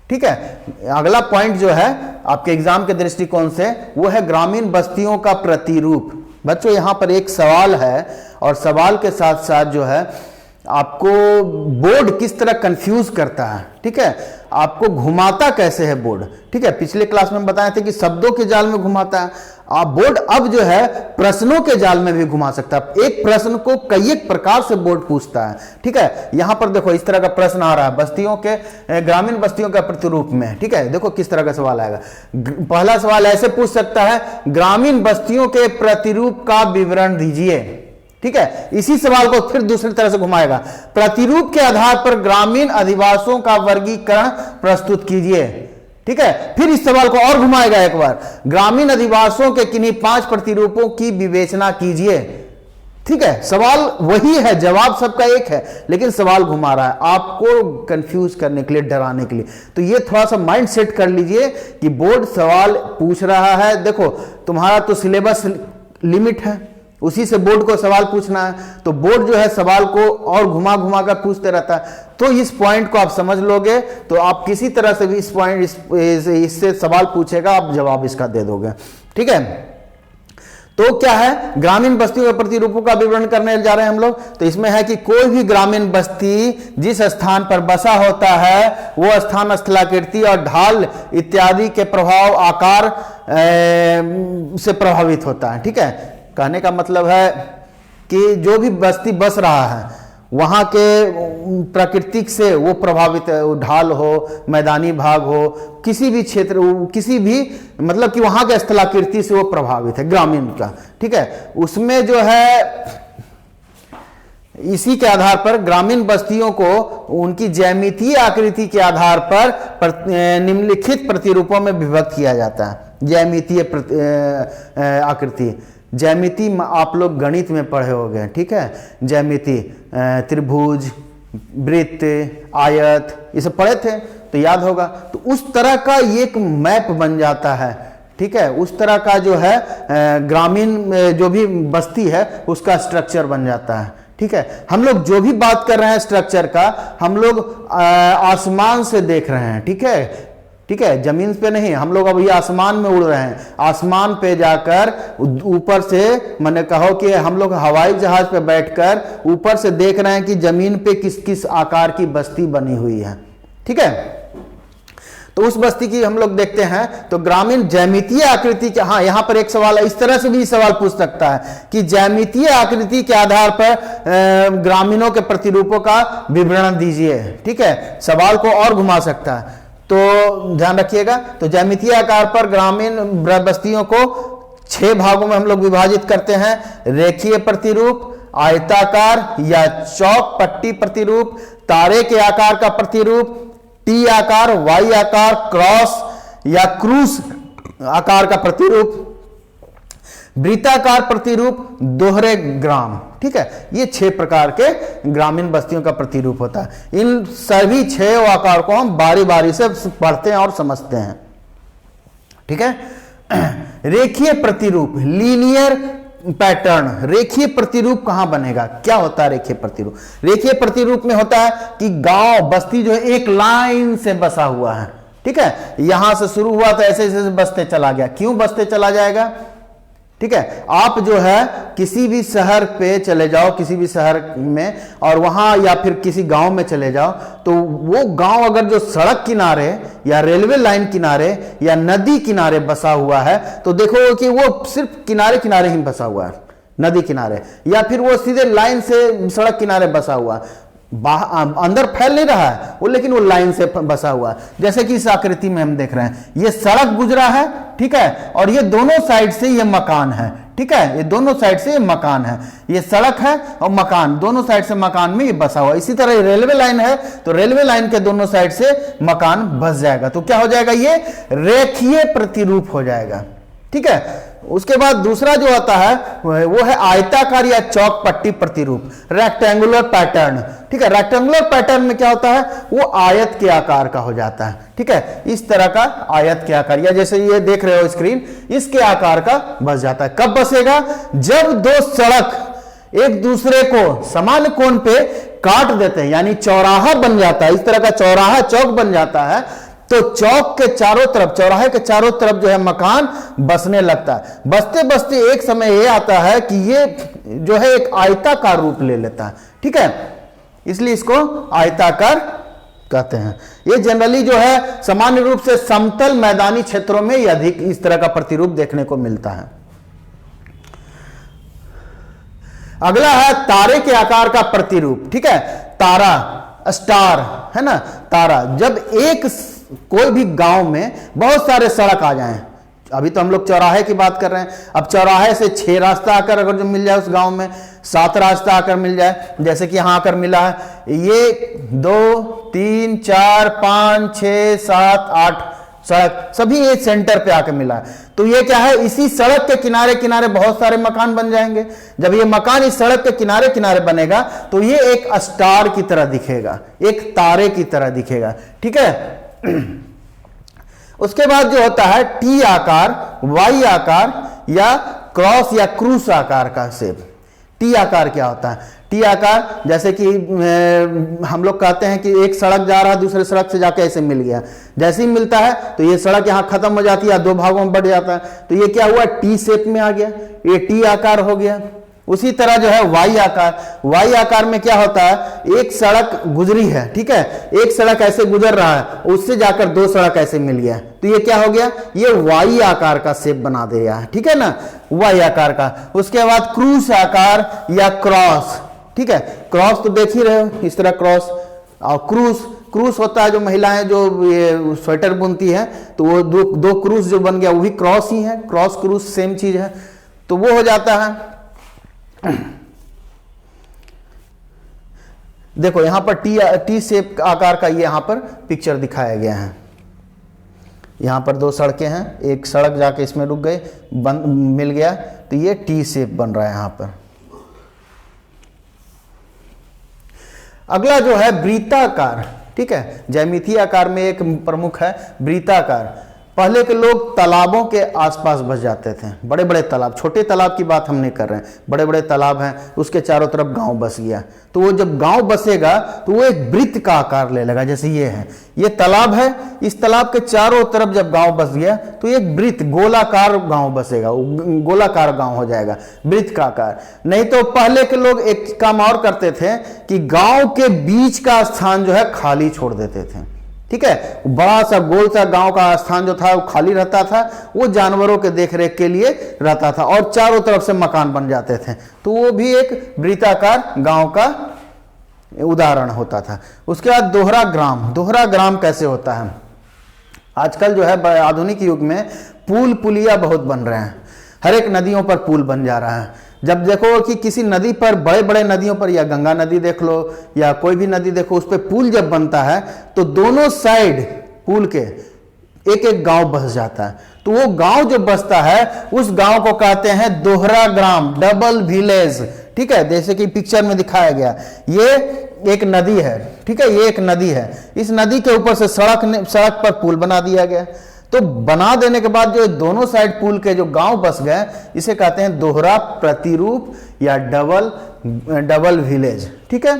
ठीक है, अगला पॉइंट जो है आपके एग्जाम के दृष्टिकोण से वो है ग्रामीण बस्तियों का प्रतिरूप। बच्चों यहां पर एक सवाल है और सवाल के साथ साथ जो है आपको बोर्ड किस तरह कंफ्यूज करता है। ठीक है, आपको घुमाता कैसे है बोर्ड। ठीक है, पिछले क्लास में बताए थे कि शब्दों के जाल में घुमाता है, आप बोर्ड अब जो है प्रश्नों के जाल में भी घुमा सकता है। एक प्रश्न को कई एक प्रकार से बोर्ड पूछता है। ठीक है, यहां पर देखो इस तरह का प्रश्न आ रहा है बस्तियों के, ग्रामीण बस्तियों का प्रतिरूप में। ठीक है, देखो किस तरह का सवाल आएगा। पहला सवाल ऐसे पूछ सकता है, ग्रामीण बस्तियों के प्रतिरूप का विवरण दीजिए। ठीक है, इसी सवाल को फिर दूसरी तरह से घुमाएगा, प्रतिरूप के आधार पर ग्रामीण अधिवासों का वर्गीकरण प्रस्तुत कीजिए। ठीक है, फिर इस सवाल को और घुमाएगा एक बार, ग्रामीण अधिवासों के किन्हीं 5 प्रतिरूपों की विवेचना कीजिए। ठीक है, सवाल वही है, जवाब सबका एक है, लेकिन सवाल घुमा रहा है आपको कंफ्यूज करने के लिए, डराने के लिए। तो ये थोड़ा सा माइंड सेट कर लीजिए कि बोर्ड सवाल पूछ रहा है। देखो तुम्हारा तो सिलेबस लिमिट है, उसी से बोर्ड को सवाल पूछना है, तो बोर्ड जो है सवाल को और घुमा घुमा कर पूछते रहता है। तो इस पॉइंट को आप समझ लोगे तो आप किसी तरह से भी इस पॉइंट इससे सवाल पूछेगा, आप जवाब इसका दे दोगे। ठीक है, तो क्या है, ग्रामीण बस्तियों के प्रतिरूपों का विवरण करने जा रहे हैं हम लोग। तो इसमें है कि कोई भी ग्रामीण बस्ती जिस स्थान पर बसा होता है वो स्थान स्थलाकृति और ढाल इत्यादि के प्रभाव आकार से प्रभावित होता है। ठीक है, कहने का मतलब है कि जो भी बस्ती बस रहा है वहां के प्राकृतिक से वो प्रभावित है, ढाल हो, मैदानी भाग हो, किसी भी क्षेत्र, किसी भी मतलब कि वहां के स्थलाकृति से वो प्रभावित है ग्रामीण का। ठीक है, उसमें जो है इसी के आधार पर ग्रामीण बस्तियों को उनकी ज्यामितीय आकृति के आधार पर निम्नलिखित प्रतिरूपों में विभक्त किया जाता है। ज्यामितीय आकृति, ज्यामिति आप लोग गणित में पढ़े होंगे। ठीक है, ज्यामिति, त्रिभुज, वृत्त, आयत, ये सब पढ़े थे तो याद होगा। तो उस तरह का एक मैप बन जाता है। ठीक है, उस तरह का जो है ग्रामीण जो भी बस्ती है उसका स्ट्रक्चर बन जाता है। ठीक है, हम लोग जो भी बात कर रहे हैं स्ट्रक्चर का, हम लोग आसमान से देख रहे हैं। ठीक है, ठीक है, जमीन पे नहीं, हम लोग अभी आसमान में उड़ रहे हैं। आसमान पे जाकर ऊपर से, मैंने कहो कि हम लोग हवाई जहाज पे बैठकर ऊपर से देख रहे हैं कि जमीन पे किस किस आकार की बस्ती बनी हुई है। ठीक है, तो उस बस्ती की हम लोग देखते हैं। तो ग्रामीण ज्यामितीय आकृति के, हाँ यहां पर एक सवाल है, इस तरह से भी सवाल पूछ सकता है कि ज्यामितीय आकृति के आधार पर ग्रामीणों के प्रतिरूपों का विवरण दीजिए। ठीक है, सवाल को और घुमा सकता है, तो ध्यान रखिएगा। तो ज्यामितीय आकार पर ग्रामीण बस्तियों को 6 भागों में हम लोग विभाजित करते हैं, रेखीय प्रतिरूप, आयताकार या चौक पट्टी प्रतिरूप, तारे के आकार का प्रतिरूप, टी आकार, वाई आकार, क्रॉस या क्रूस आकार का प्रतिरूप, वृत्ताकार प्रतिरूप, दोहरे ग्राम। ठीक है, ये 6 प्रकार के ग्रामीण बस्तियों का प्रतिरूप होता है। इन सभी 6 आकार को हम बारी बारी से पढ़ते हैं और समझते हैं। ठीक है, रेखीय प्रतिरूप, लीनियर पैटर्न। रेखीय प्रतिरूप कहां बनेगा, क्या होता है रेखीय प्रतिरूप? रेखीय प्रतिरूप में होता है कि गांव बस्ती जो है एक लाइन से बसा हुआ है। ठीक है, यहां से शुरू हुआ तो ऐसे ऐसे बसते चला गया। क्यों बसते चला जाएगा? ठीक है, आप जो है किसी भी शहर पे चले जाओ, किसी भी शहर में, और वहां या फिर किसी गांव में चले जाओ, तो वो गांव अगर जो सड़क किनारे या रेलवे लाइन किनारे या नदी किनारे बसा हुआ है तो देखो कि वो सिर्फ किनारे किनारे ही बसा हुआ है, नदी किनारे, या फिर वो सीधे लाइन से सड़क किनारे बसा हुआ है, अंदर फैल नहीं रहा है वो, लेकिन वो लाइन से बसा हुआ है। जैसे कि इस आकृति में हम देख रहे हैं, ये सड़क गुजरा है। ठीक है, और ये दोनों साइड से ये मकान है। ठीक है, ये दोनों साइड से ये मकान है, ये सड़क है और मकान, दोनों साइड से मकान में ये बसा हुआ। इसी तरह ये रेलवे लाइन है, तो रेलवे लाइन के दोनों साइड से मकान बस जाएगा, तो क्या हो जाएगा, ये रेखीय प्रतिरूप हो जाएगा। ठीक है, उसके बाद दूसरा जो आता है वो है आयताकार या चौक पट्टी प्रतिरूप, रेक्टेंगुलर पैटर्न। ठीक है, रेक्टेंगुलर पैटर्न में क्या होता है, वो आयत के आकार का हो जाता है। ठीक है, इस तरह का आयत के आकार, या जैसे ये देख रहे हो स्क्रीन, इसके आकार का बस जाता है। कब बसेगा, जब 2 सड़क एक दूसरे को समान कोण पे काट देते हैं, यानी चौराहा बन जाता है, इस तरह का चौराहा चौक बन जाता है, तो चौक के चारों तरफ, चौराहे के चारों तरफ जो है मकान बसने लगता है। बसते बसते एक समय ये आता है कि ये जो है एक आयताकार रूप ले लेता है। ठीक है, इसलिए इसको आयताकार कहते हैं। ये जनरली जो है सामान्य रूप से समतल मैदानी क्षेत्रों में ये अधिक इस तरह का प्रतिरूप देखने को मिलता है। अगला है तारे के आकार का प्रतिरूप। ठीक है, तारा, स्टार, है ना, तारा। जब एक कोई भी गांव में बहुत सारे सड़क आ जाएं, अभी तो हम लोग चौराहे की बात कर रहे हैं, अब चौराहे से 6 रास्ता आकर अगर जो मिल जाए उस गांव में, 7 रास्ता आकर मिल जाए, जैसे कि यहां आकर मिला है, ये 2 3 4 5 6 7 8 सड़क सभी एक सेंटर पे आकर मिला है। तो ये क्या है, इसी सड़क के किनारे किनारे बहुत सारे मकान बन जाएंगे। जब ये मकान इस सड़क के किनारे किनारे बनेगा तो ये एक स्टार की तरह दिखेगा, एक तारे की तरह दिखेगा। ठीक है। उसके बाद जो होता है टी आकार, वाई आकार या क्रॉस या क्रूस आकार का शेप। टी आकार क्या होता है? टी आकार जैसे कि हम लोग कहते हैं कि एक सड़क जा रहा है दूसरे सड़क से जाके ऐसे मिल गया, जैसे ही मिलता है तो ये सड़क यहाँ खत्म हो जाती है, 2 भागों में बढ़ जाता है, तो ये क्या हुआ, टी शेप में आ गया, ये टी आकार हो गया। उसी तरह जो है वाई आकार, वाई आकार में क्या होता है, एक सड़क गुजरी है, ठीक है, एक सड़क ऐसे गुजर रहा है, उससे जाकर 2 सड़क ऐसे मिल गया, तो ये क्या हो गया, ये वाई आकार का शेप बना दे रहा है। ठीक है ना, वाई आकार का। उसके बाद क्रूस आकार या क्रॉस। ठीक है, क्रॉस तो देख ही रहे हो, इस तरह क्रॉस। और क्रूस, क्रूस होता है जो महिलाएं जो ये स्वेटर बुनती है, तो वो दो क्रूस जो बन गया वो भी क्रॉस ही है, क्रॉस क्रूस सेम चीज है, तो वो हो जाता है। देखो यहां पर टी शेप आकार का ये यहां पर पिक्चर दिखाया गया है। यहां पर 2 सड़कें हैं, एक सड़क जाके इसमें रुक गए, मिल गया, तो ये टी शेप बन रहा है यहां पर। अगला जो है वृत्ताकार। ठीक है, ज्यामितीय आकार में एक प्रमुख है वृत्ताकार। पहले के लोग तालाबों के आसपास बस जाते थे, बड़े बड़े तालाब, छोटे तालाब की बात हम नहीं कर रहे हैं, बड़े बड़े तालाब हैं, उसके चारों तरफ गांव बस गया, तो वो जब गांव बसेगा तो वो एक वृत्त का आकार ले लेगा। जैसे ये है, ये तालाब है, इस तालाब के चारों तरफ जब गांव बस गया तो एक वृत्त, गोलाकार गांव बसेगा, गोलाकार गांव हो जाएगा, वृत्त का आकार। नहीं तो पहले के लोग एक काम और करते थे कि गांव के बीच का स्थान जो है खाली छोड़ देते थे। ठीक है, बड़ा सा गोल सा गांव का स्थान जो था वो खाली रहता था, वो जानवरों के देखरेख के लिए रहता था, और चारों तरफ से मकान बन जाते थे, तो वो भी एक वृत्ताकार गांव का उदाहरण होता था। उसके बाद दोहरा ग्राम। दोहरा ग्राम कैसे होता है? आजकल जो है आधुनिक युग में पुल पुलिया बहुत बन रहे हैं, हर एक नदियों पर पुल बन जा रहा है। जब देखो कि किसी नदी पर, बड़े बड़े नदियों पर, या गंगा नदी देख लो या कोई भी नदी देखो, उस पर पुल जब बनता है तो दोनों साइड पुल के एक एक गांव बस जाता है, तो वो गांव जो बसता है उस गांव को कहते हैं दोहरा ग्राम, डबल विलेज। ठीक है, जैसे कि पिक्चर में दिखाया गया, ये एक नदी है, ठीक है, ये एक नदी है, इस नदी के ऊपर से सड़क पर पुल बना दिया गया, तो बना देने के बाद जो दोनों साइड पुल के जो गांव बस गए, इसे कहते हैं दोहरा प्रतिरूप या डबल विलेज। ठीक है,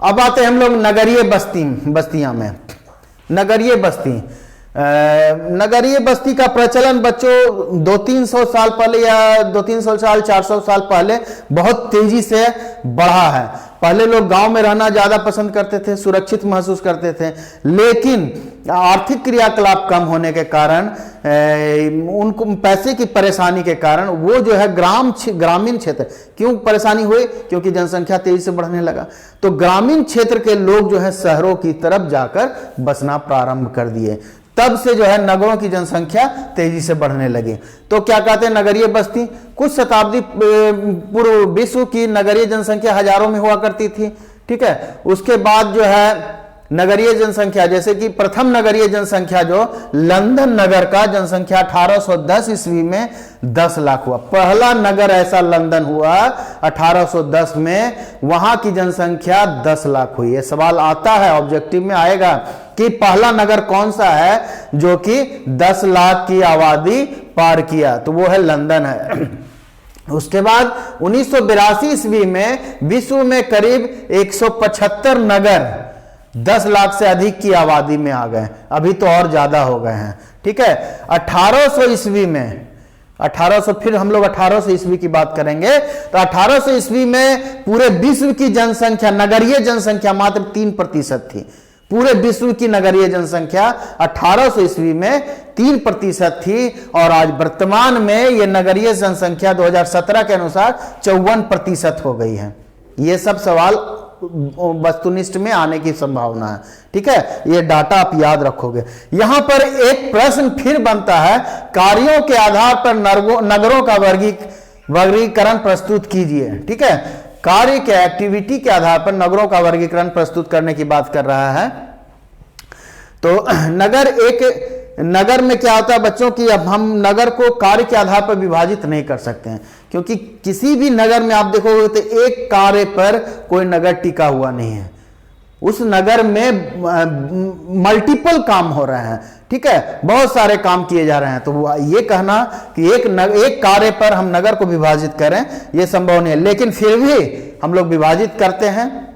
अब आते हैं हम लोग नगरीय बस्तियां में। नगरीय बस्ती, नगरीय बस्ती का प्रचलन बच्चों 200-300 साल पहले या 200-300 साल 400 साल पहले बहुत तेजी से बढ़ा है। पहले लोग गांव में रहना ज्यादा पसंद करते थे, सुरक्षित महसूस करते थे, लेकिन आर्थिक क्रियाकलाप कम होने के कारण, उनको पैसे की परेशानी के कारण वो जो है ग्रामीण क्षेत्र, क्यों परेशानी हुई, क्योंकि जनसंख्या तेजी से बढ़ने लगा, तो ग्रामीण क्षेत्र के लोग जो है शहरों की तरफ जाकर बसना प्रारंभ कर दिए। तब से जो है नगरों की जनसंख्या तेजी से बढ़ने लगी। तो क्या कहते हैं नगरीय बस्ती? कुछ शताब्दी पूर्व विश्व की नगरीय जनसंख्या हजारों में हुआ करती थी। ठीक है, उसके बाद जो है नगरीय जनसंख्या, जैसे कि प्रथम नगरीय जनसंख्या जो लंदन नगर का जनसंख्या 1810 ईस्वी में 10 लाख हुआ। पहला नगर ऐसा लंदन हुआ 1810 में, वहां की जनसंख्या 10 लाख हुई। यह सवाल आता है, ऑब्जेक्टिव में आएगा कि पहला नगर कौन सा है जो कि 10 लाख की आबादी पार किया, तो वो है लंदन है। उसके बाद 1982 ईस्वी में विश्व में करीब 175 नगर 10 लाख से अधिक की आबादी में आ गए, अभी तो और ज्यादा हो गए हैं। ठीक है, 1800 ईस्वी में 1800, फिर हम लोग 1800 ईस्वी की बात करेंगे तो 1800 ईस्वी में पूरे विश्व की जनसंख्या, नगरीय जनसंख्या मात्र 3% थी। पूरे विश्व की नगरीय जनसंख्या 1800 ईस्वी में 3% थी, और आज वर्तमान में यह नगरीय जनसंख्या 2017 के अनुसार 54% हो गई है। यह सब सवाल वस्तुनिष्ठ में आने की संभावना है। ठीक है, ये डाटा आप याद रखोगे। यहां पर एक प्रश्न फिर बनता है, कार्यों के आधार पर नगरों का वर्गीकरण प्रस्तुत कीजिए। ठीक है, कार्य के एक्टिविटी के आधार पर नगरों का वर्गीकरण प्रस्तुत करने की बात कर रहा है। तो नगर में क्या होता है बच्चों की, अब हम नगर को कार्य के आधार पर विभाजित नहीं कर सकते हैं, क्योंकि किसी भी नगर में आप देखोगे तो एक कार्य पर कोई नगर टिका हुआ नहीं है। उस नगर में मल्टीपल काम हो रहे हैं। ठीक है, बहुत सारे काम किए जा रहे हैं। तो ये कहना कि एक कार्य पर हम नगर को विभाजित करें, यह संभव नहीं है, लेकिन फिर भी हम लोग विभाजित करते हैं।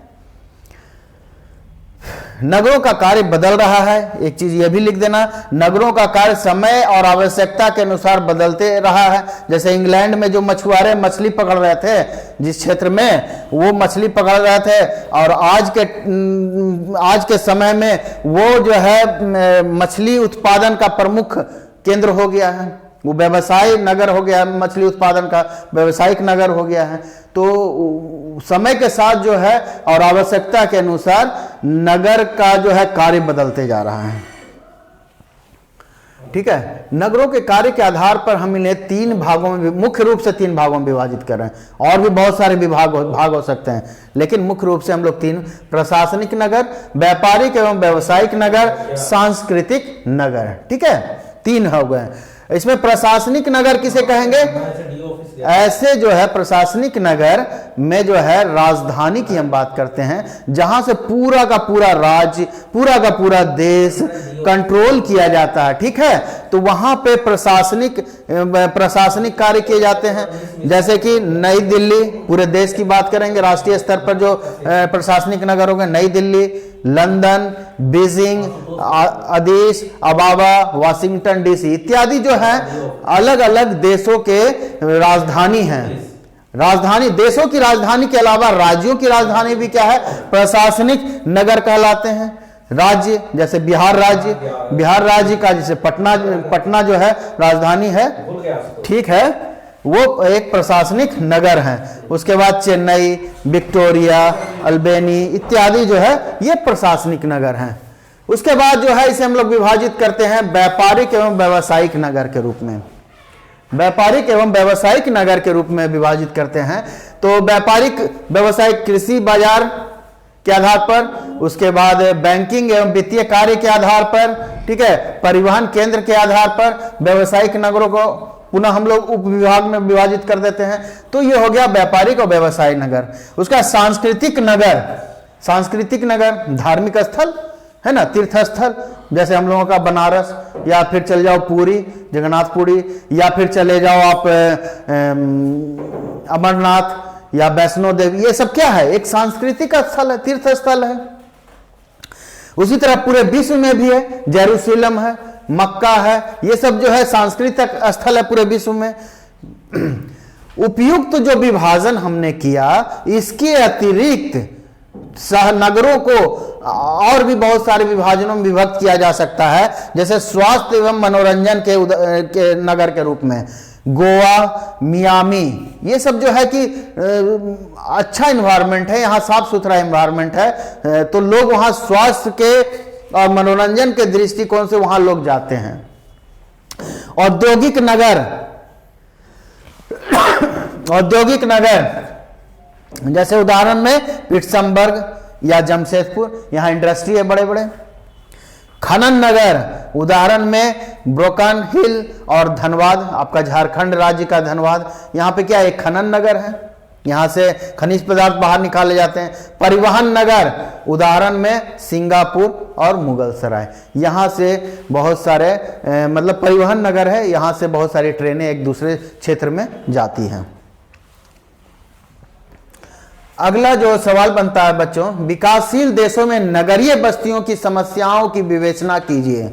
नगरों का कार्य बदल रहा है, एक चीज यह भी लिख देना, नगरों का कार्य समय और आवश्यकता के अनुसार बदलते रहा है। जैसे इंग्लैंड में जो मछुआरे मछली पकड़ रहे थे, जिस क्षेत्र में वो मछली पकड़ रहे थे, और आज के समय में वो जो है मछली उत्पादन का प्रमुख केंद्र हो गया है। वो व्यवसाय नगर हो गया है, मछली उत्पादन का व्यवसायिक नगर हो गया है। तो समय के साथ जो है और आवश्यकता के अनुसार नगर का जो है कार्य बदलते जा रहा है। ठीक है, नगरों के कार्य के आधार पर हम इन्हें 3 भागों में, मुख्य रूप से 3 भागों में विभाजित कर रहे हैं। और भी बहुत सारे भाग हो सकते हैं, लेकिन मुख्य रूप से हम लोग 3, प्रशासनिक नगर, व्यापारिक एवं व्यावसायिक नगर, सांस्कृतिक नगर। ठीक है, 3 हो गए। इसमें प्रशासनिक नगर किसे कहेंगे? ऐसे जो है प्रशासनिक नगर में जो है राजधानी की हम बात करते हैं, जहां से पूरा का पूरा राज्य, पूरा का पूरा देश कंट्रोल किया जाता है। ठीक है, तो वहां पे प्रशासनिक कार्य किए जाते हैं। जैसे कि नई दिल्ली, पूरे देश की बात करेंगे, राष्ट्रीय स्तर पर जो प्रशासनिक नगर हो गए, नई Delhi, London, Beijing, अदीस अबाबा, Washington DC इत्यादि जो है अलग अलग देशों के राजधानी हैं। राजधानी, देशों की राजधानी के अलावा राज्यों की राजधानी भी क्या है? प्रशासनिक नगर कहलाते हैं। राज्य जैसे बिहार राज्य का जैसे पटना जो है राजधानी है, ठीक है, वो एक प्रशासनिक नगर है। उसके बाद चेन्नई, विक्टोरिया, अल्बेनी इत्यादि जो है ये प्रशासनिक नगर हैं। उसके बाद जो है इसे हम लोग विभाजित करते हैं व्यापारिक एवं व्यावसायिक नगर के रूप में। व्यापारिक एवं व्यावसायिक नगर के रूप में विभाजित करते हैं। तो व्यापारिक व्यावसायिक कृषि बाजार के आधार पर, उसके बाद बैंकिंग एवं वित्तीय कार्य के आधार पर, ठीक है, परिवहन केंद्र के आधार पर व्यावसायिक नगरों को पुनः हम लोग उप विभाग में विभाजित कर देते हैं। तो ये हो गया व्यापारिक और व्यवसायिक नगर। उसका सांस्कृतिक नगर धार्मिक स्थल है ना, तीर्थ स्थल, जैसे हम लोगों का बनारस, या फिर चले जाओ पुरी, जगन्नाथपुरी, या फिर चले जाओ आप अमरनाथ या वैष्णो देवी। ये सब क्या है? एक सांस्कृतिक स्थल है, तीर्थ स्थल है। उसी तरह पूरे विश्व में भी है, जेरूसलम है, मक्का है, ये सब जो है सांस्कृतिक स्थल है पूरे विश्व में। उपयुक्त जो विभाजन हमने किया, इसके अतिरिक्त नगरों को और भी बहुत सारे विभाजनों में विभक्त किया जा सकता है। जैसे स्वास्थ्य एवं मनोरंजन के नगर के रूप में गोवा, मियामी, ये सब जो है कि अच्छा इन्वायरमेंट है, यहाँ साफ सुथरा इन्वायरमेंट है, तो लोग वहाँ स्वास्थ्य के और मनोरंजन के दृष्टिकोण से वहां लोग जाते हैं। औद्योगिक नगर जैसे उदाहरण में पिट्सबर्ग या जमशेदपुर, यहां इंडस्ट्री है बड़े बड़े। खनन नगर उदाहरण में ब्रोकन हिल और धनबाद, आपका झारखंड राज्य का धनबाद, यहां पे क्या एक खनन नगर है, यहां से खनिज पदार्थ बाहर निकाले जाते हैं। परिवहन नगर उदाहरण में सिंगापुर और मुगल सराय, यहां से बहुत सारे मतलब परिवहन नगर है, यहां से बहुत सारी ट्रेनें एक दूसरे क्षेत्र में जाती हैं। अगला जो सवाल बनता है बच्चों, विकासशील देशों में नगरीय बस्तियों की समस्याओं की विवेचना कीजिए।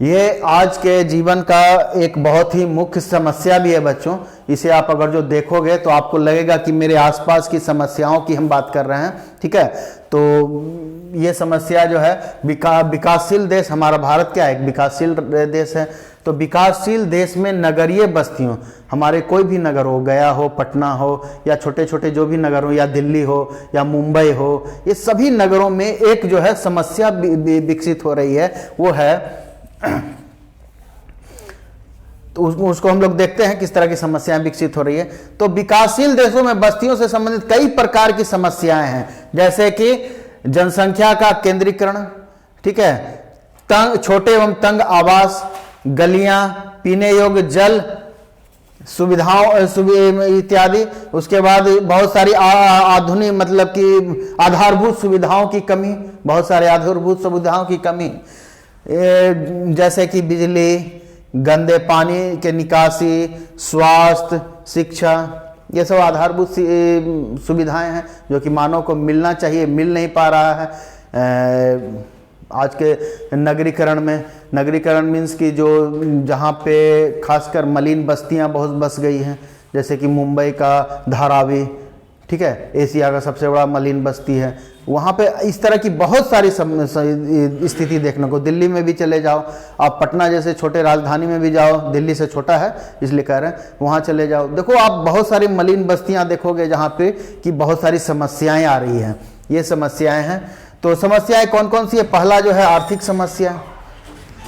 ये आज के जीवन का एक बहुत ही मुख्य समस्या भी है बच्चों। इसे आप अगर जो देखोगे तो आपको लगेगा कि मेरे आसपास की समस्याओं की हम बात कर रहे हैं, ठीक है। तो ये समस्या जो है विकासशील देश, हमारा भारत क्या है, एक विकासशील देश है। तो विकासशील देश में नगरीय बस्तियों, हमारे कोई भी नगर हो, गया हो, पटना हो, या छोटे छोटे जो भी नगर हो, या दिल्ली हो या मुंबई हो, ये सभी नगरों में एक जो है समस्या विकसित हो रही है, वो है तो उसको हम लोग देखते हैं किस तरह की समस्याएं विकसित हो रही है। तो विकासशील देशों में बस्तियों से संबंधित कई प्रकार की समस्याएं हैं, जैसे कि जनसंख्या का केंद्रीकरण, ठीक है, छोटे एवं तंग आवास, गलियां, पीने योग्य जल सुविधाओं इत्यादि। उसके बाद बहुत सारी आधुनिक मतलब कि आधारभूत सुविधाओं की कमी, बहुत सारे आधारभूत सुविधाओं की कमी, जैसे कि बिजली, गंदे पानी के निकासी, स्वास्थ्य, शिक्षा, ये सब आधारभूत सुविधाएं हैं जो कि मानव को मिलना चाहिए, मिल नहीं पा रहा है। आज के नगरीकरण में, नगरीकरण मीन्स कि जो जहाँ पे खासकर मलिन बस्तियाँ बहुत बस गई हैं, जैसे कि मुंबई का धारावी, ठीक है, एशिया का सबसे बड़ा मलिन बस्ती है। वहाँ पे इस तरह की बहुत सारी स्थिति देखने को, दिल्ली में भी चले जाओ आप, पटना जैसे छोटे राजधानी में भी जाओ, दिल्ली से छोटा है इसलिए कह रहे हैं, वहाँ चले जाओ, देखो आप बहुत सारी मलिन बस्तियाँ देखोगे जहाँ पे कि बहुत सारी समस्याएं आ रही हैं। ये समस्याएं हैं। तो समस्याएं कौन कौन सी है? पहला जो है आर्थिक समस्या।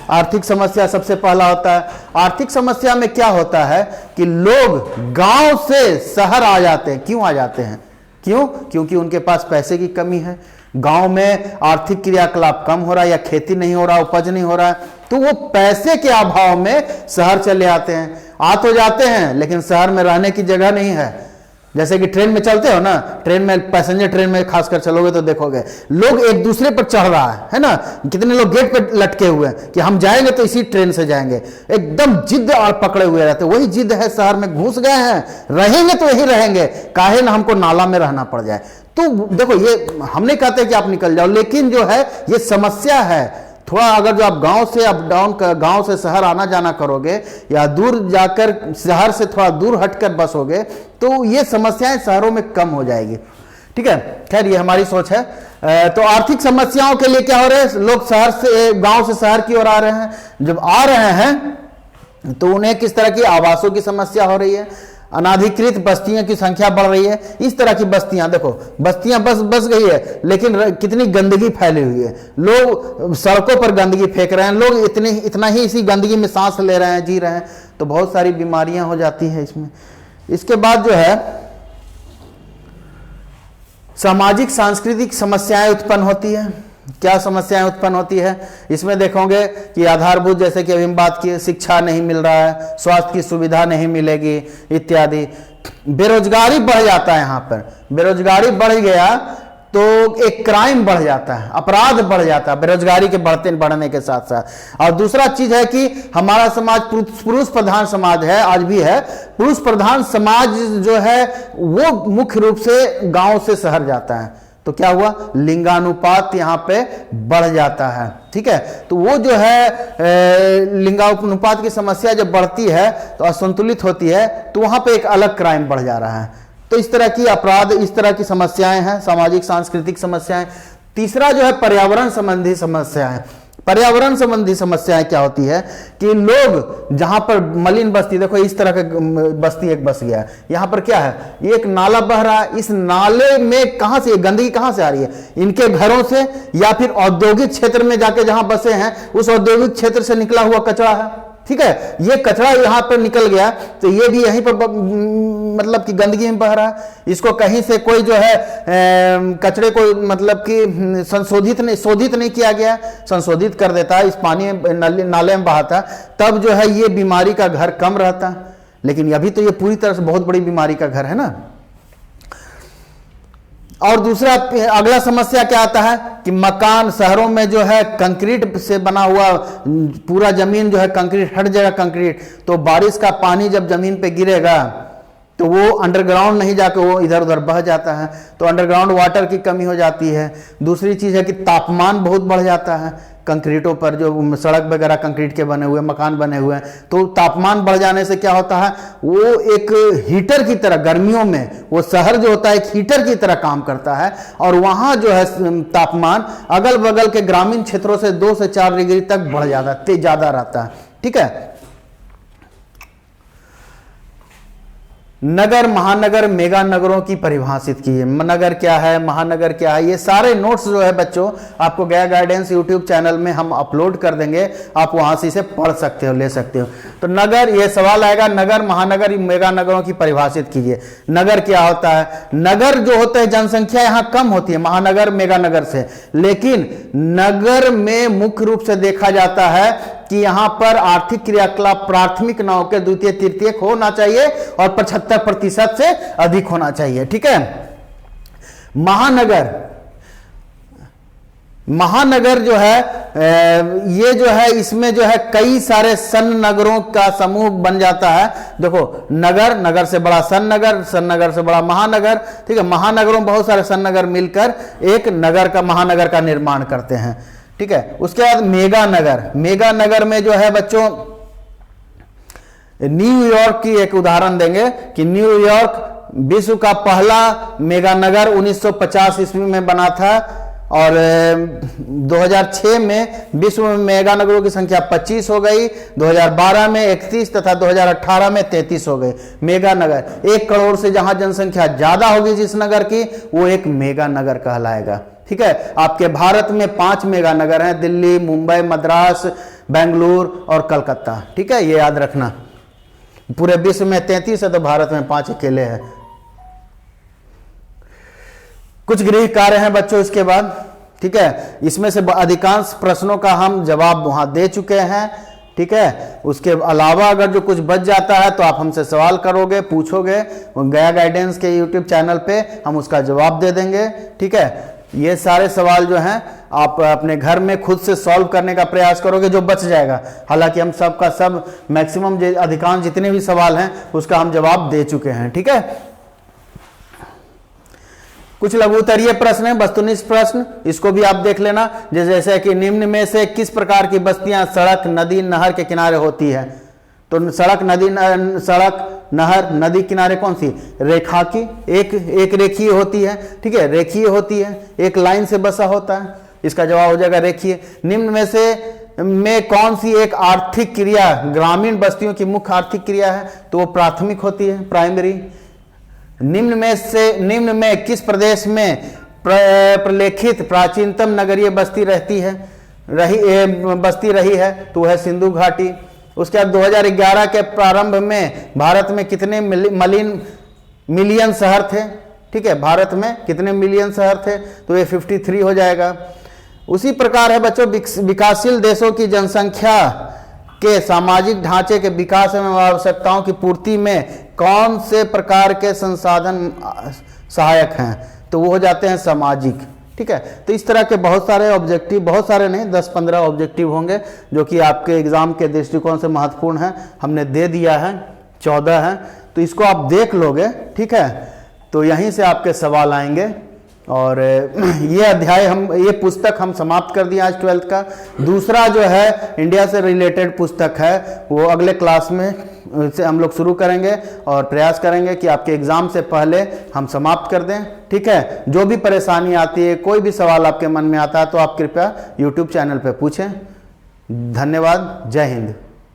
आर्थिक समस्या सबसे पहला होता है। आर्थिक समस्या में क्या होता है कि लोग गांव से शहर आ जाते हैं। क्यों आ जाते हैं? क्यों? क्योंकि उनके पास पैसे की कमी है। गांव में आर्थिक क्रियाकलाप कम हो रहा है, या खेती नहीं हो रहा, उपज नहीं हो रहा है, तो वो पैसे के अभाव में शहर चले आते हैं। आ तो जाते हैं लेकिन शहर में रहने की जगह नहीं है। जैसे कि ट्रेन में चलते हो ना, ट्रेन में, पैसेंजर ट्रेन में खासकर चलोगे तो देखोगे लोग एक दूसरे पर चढ़ रहा है ना, कितने लोग गेट पर लटके हुए हैं कि हम जाएंगे तो इसी ट्रेन से जाएंगे, एकदम जिद और पकड़े हुए रहते। वही जिद है, शहर में घुस गए हैं, रहेंगे तो यही रहेंगे, काहे ना हमको नाला में रहना पड़ जाए। तो देखो, ये हम नहीं कहते कि आप निकल जाओ, लेकिन जो है ये समस्या है। थोड़ा अगर जो आप गांव से अप डाउन, गांव से शहर आना जाना करोगे, या दूर जाकर शहर से थोड़ा दूर हटकर बसोगे, तो ये समस्याएं शहरों में कम हो जाएगी। ठीक है, खैर ये हमारी सोच है। तो आर्थिक समस्याओं के लिए क्या हो रहा है, लोग शहर से, गांव से शहर की ओर आ रहे हैं। जब आ रहे हैं तो उन्हें किस तरह की आवासों की समस्या हो रही है, अनाधिकृत बस्तियों की संख्या बढ़ रही है। इस तरह की बस्तियां, देखो बस्तियां बस गई है, लेकिन कितनी गंदगी फैली हुई है। लोग सड़कों पर गंदगी फेंक रहे हैं, लोग इतना ही इसी गंदगी में सांस ले रहे हैं, जी रहे हैं, तो बहुत सारी बीमारियां हो जाती हैं इसमें। इसके बाद जो है सामाजिक सांस्कृतिक समस्याएं उत्पन्न होती है। क्या समस्याएं उत्पन्न होती है इसमें देखोगे कि आधारभूत, जैसे कि अभी हम बात किए, शिक्षा नहीं मिल रहा है, स्वास्थ्य की सुविधा नहीं मिलेगी इत्यादि। बेरोजगारी बढ़ जाता है। यहाँ पर बेरोजगारी बढ़ गया तो एक क्राइम बढ़ जाता है, अपराध बढ़ जाता है बेरोजगारी के बढ़ने के साथ साथ। और दूसरा चीज है कि हमारा समाज पुरुष प्रधान समाज है, आज भी है। पुरुष प्रधान समाज जो है वो मुख्य रूप से गांव से शहर जाता है, तो क्या हुआ, लिंगानुपात यहाँ पे बढ़ जाता है। ठीक है, तो वो जो है लिंगानुपात की समस्या जब बढ़ती है तो असंतुलित होती है, तो वहां पे एक अलग क्राइम बढ़ जा रहा है। तो इस तरह की अपराध, इस तरह की समस्याएं हैं, सामाजिक सांस्कृतिक समस्याएं। तीसरा जो है पर्यावरण संबंधी समस्याएं। पर्यावरण संबंधी समस्याएं क्या होती है कि लोग जहां पर मलिन बस्ती, देखो इस तरह का बस्ती एक बस गया है, यहां पर क्या है, एक नाला बह रहा है। इस नाले में कहां से गंदगी कहां से आ रही है? इनके घरों से, या फिर औद्योगिक क्षेत्र में जाके जहां बसे हैं उस औद्योगिक क्षेत्र से निकला हुआ कचरा है। ठीक है, ये कचरा यहां पर निकल गया तो ये भी यहीं पर मतलब कि गंदगी में बह रहा है। इसको कहीं से कोई जो है कचरे को मतलब कि शोधित नहीं किया गया, संशोधित कर देता है, इस पानी नाले में बहाता, तब जो है ये बीमारी का घर कम रहता। लेकिन अभी तो ये पूरी तरह से बहुत बड़ी बीमारी का घर है ना। और दूसरा, अगला समस्या क्या आता है कि मकान, शहरों में जो है कंक्रीट से बना हुआ पूरा जमीन जो है कंक्रीट, हर जगह कंक्रीट, तो बारिश का पानी जब जमीन पे गिरेगा तो वो अंडरग्राउंड नहीं जाके वो इधर उधर बह जाता है, तो अंडरग्राउंड वाटर की कमी हो जाती है। दूसरी चीज है कि तापमान बहुत बढ़ जाता है। कंक्रीटों पर, जो सड़क वगैरह कंक्रीट के बने हुए मकान बने हुए हैं, तो तापमान बढ़ जाने से क्या होता है, वो एक हीटर की तरह गर्मियों में वो शहर जो होता है एक हीटर की तरह काम करता है, और वहां जो है तापमान अगल बगल के ग्रामीण क्षेत्रों से 2 से 4 डिग्री तक बढ़ जाता है, ज्यादा रहता है। ठीक है। नगर, महानगर, मेगा नगरों की परिभाषित की है। नगर क्या है, महानगर क्या है, ये सारे नोट्स जो है बच्चों आपको गया गाइडेंस यूट्यूब चैनल में हम अपलोड कर देंगे, आप वहां से इसे पढ़ सकते हो, ले सकते हो। तो नगर, ये सवाल आएगा, नगर, महानगर, मेगा नगरों की परिभाषित कीजिए। नगर क्या होता है? नगर जो होते हैं, जनसंख्या यहाँ कम होती है महानगर मेगा नगर से, लेकिन नगर में मुख्य रूप से देखा जाता है कि यहां पर आर्थिक क्रियाकलाप प्राथमिक न होकर द्वितीय तृतीयक होना चाहिए और 75% से अधिक होना चाहिए। ठीक है। महानगर, महानगर जो है ये जो है इसमें जो है कई सारे सन नगरों का समूह बन जाता है। देखो, नगर, नगर से बड़ा सन नगर, सन नगर से बड़ा महानगर। ठीक है। महानगरों में बहुत सारे सन नगर मिलकर एक नगर का, महानगर का निर्माण करते हैं। ठीक है। उसके बाद मेगा नगर, मेगा नगर में जो है बच्चों न्यूयॉर्क की एक उदाहरण देंगे कि न्यूयॉर्क विश्व का पहला मेगा नगर 1950 ईस्वी में बना था, और 2006 में विश्व में मेगा नगरों की संख्या 25 हो गई, 2012 में 31 तथा 2018 में 33 हो गई। मेगा नगर 1 करोड़ से जहां जनसंख्या ज्यादा होगी जिस नगर की, वो एक मेगा नगर कहलाएगा। ठीक है। आपके भारत में 5 मेगा नगर हैं, दिल्ली, मुंबई, मद्रास, बेंगलुरु और कलकत्ता। ठीक है, ये याद रखना। पूरे विश्व में 33 है तो भारत में 5 अकेले हैं। कुछ गृह कार्य हैं बच्चों इसके बाद। ठीक है। इसमें से अधिकांश प्रश्नों का हम जवाब वहां दे चुके हैं। ठीक है। उसके अलावा अगर जो कुछ बच जाता है तो आप हमसे सवाल करोगे, पूछोगे, गया गाइडेंस के यूट्यूब चैनल पे हम उसका जवाब दे देंगे। ठीक है। ये सारे सवाल जो हैं आप अपने घर में खुद से सॉल्व करने का प्रयास करोगे, जो बच जाएगा। हालांकि हम सब का सब मैक्सिमम अधिकांश जितने भी सवाल हैं उसका हम जवाब दे चुके हैं। ठीक है। कुछ लघुत्तरीय प्रश्न है, वस्तुनिष्ठ प्रश्न, इसको भी आप देख लेना। जैसे कि निम्न में से किस प्रकार की बस्तियां सड़क, नदी, नहर के किनारे होती है? तो सड़क, नदी, सड़क, नहर, नदी किनारे कौन सी? रेखा की, एक रेखीय होती है। ठीक है। रेखीय होती है, एक लाइन से बसा होता है। इसका जवाब हो जाएगा रेखीय। निम्न में से में कौन सी एक आर्थिक क्रिया ग्रामीण बस्तियों की मुख्य आर्थिक क्रिया है? तो वो प्राथमिक होती है, प्राइमरी। निम्न में किस प्रदेश में प्रलेखित प्राचीनतम नगरीय बस्ती बस्ती रही है? तो वह सिंधु घाटी। उसके बाद 2011 के प्रारंभ में भारत में कितने मिलियन शहर थे? ठीक है। भारत में कितने मिलियन शहर थे? तो ये 53 हो जाएगा। उसी प्रकार है बच्चों, विकासशील देशों की जनसंख्या के सामाजिक ढांचे के विकास एवं आवश्यकताओं की पूर्ति में कौन से प्रकार के संसाधन सहायक हैं? तो वो हो जाते हैं सामाजिक। ठीक है। तो इस तरह के बहुत सारे ऑब्जेक्टिव, बहुत सारे नहीं, 10-15 ऑब्जेक्टिव होंगे जो कि आपके एग्जाम के दृष्टिकोण से महत्वपूर्ण है। हमने दे दिया है, 14 है, तो इसको आप देख लोगे। ठीक है। तो यहीं से आपके सवाल आएंगे, और ये अध्याय ये पुस्तक हम समाप्त कर दिए आज 12th का। दूसरा जो है इंडिया से रिलेटेड पुस्तक है, वो अगले क्लास में से हम लोग शुरू करेंगे और प्रयास करेंगे कि आपके एग्जाम से पहले हम समाप्त कर दें। ठीक है। जो भी परेशानी आती है, कोई भी सवाल आपके मन में आता है, तो आप कृपया YouTube चैनल पे पूछें। धन्यवाद। जय हिंद।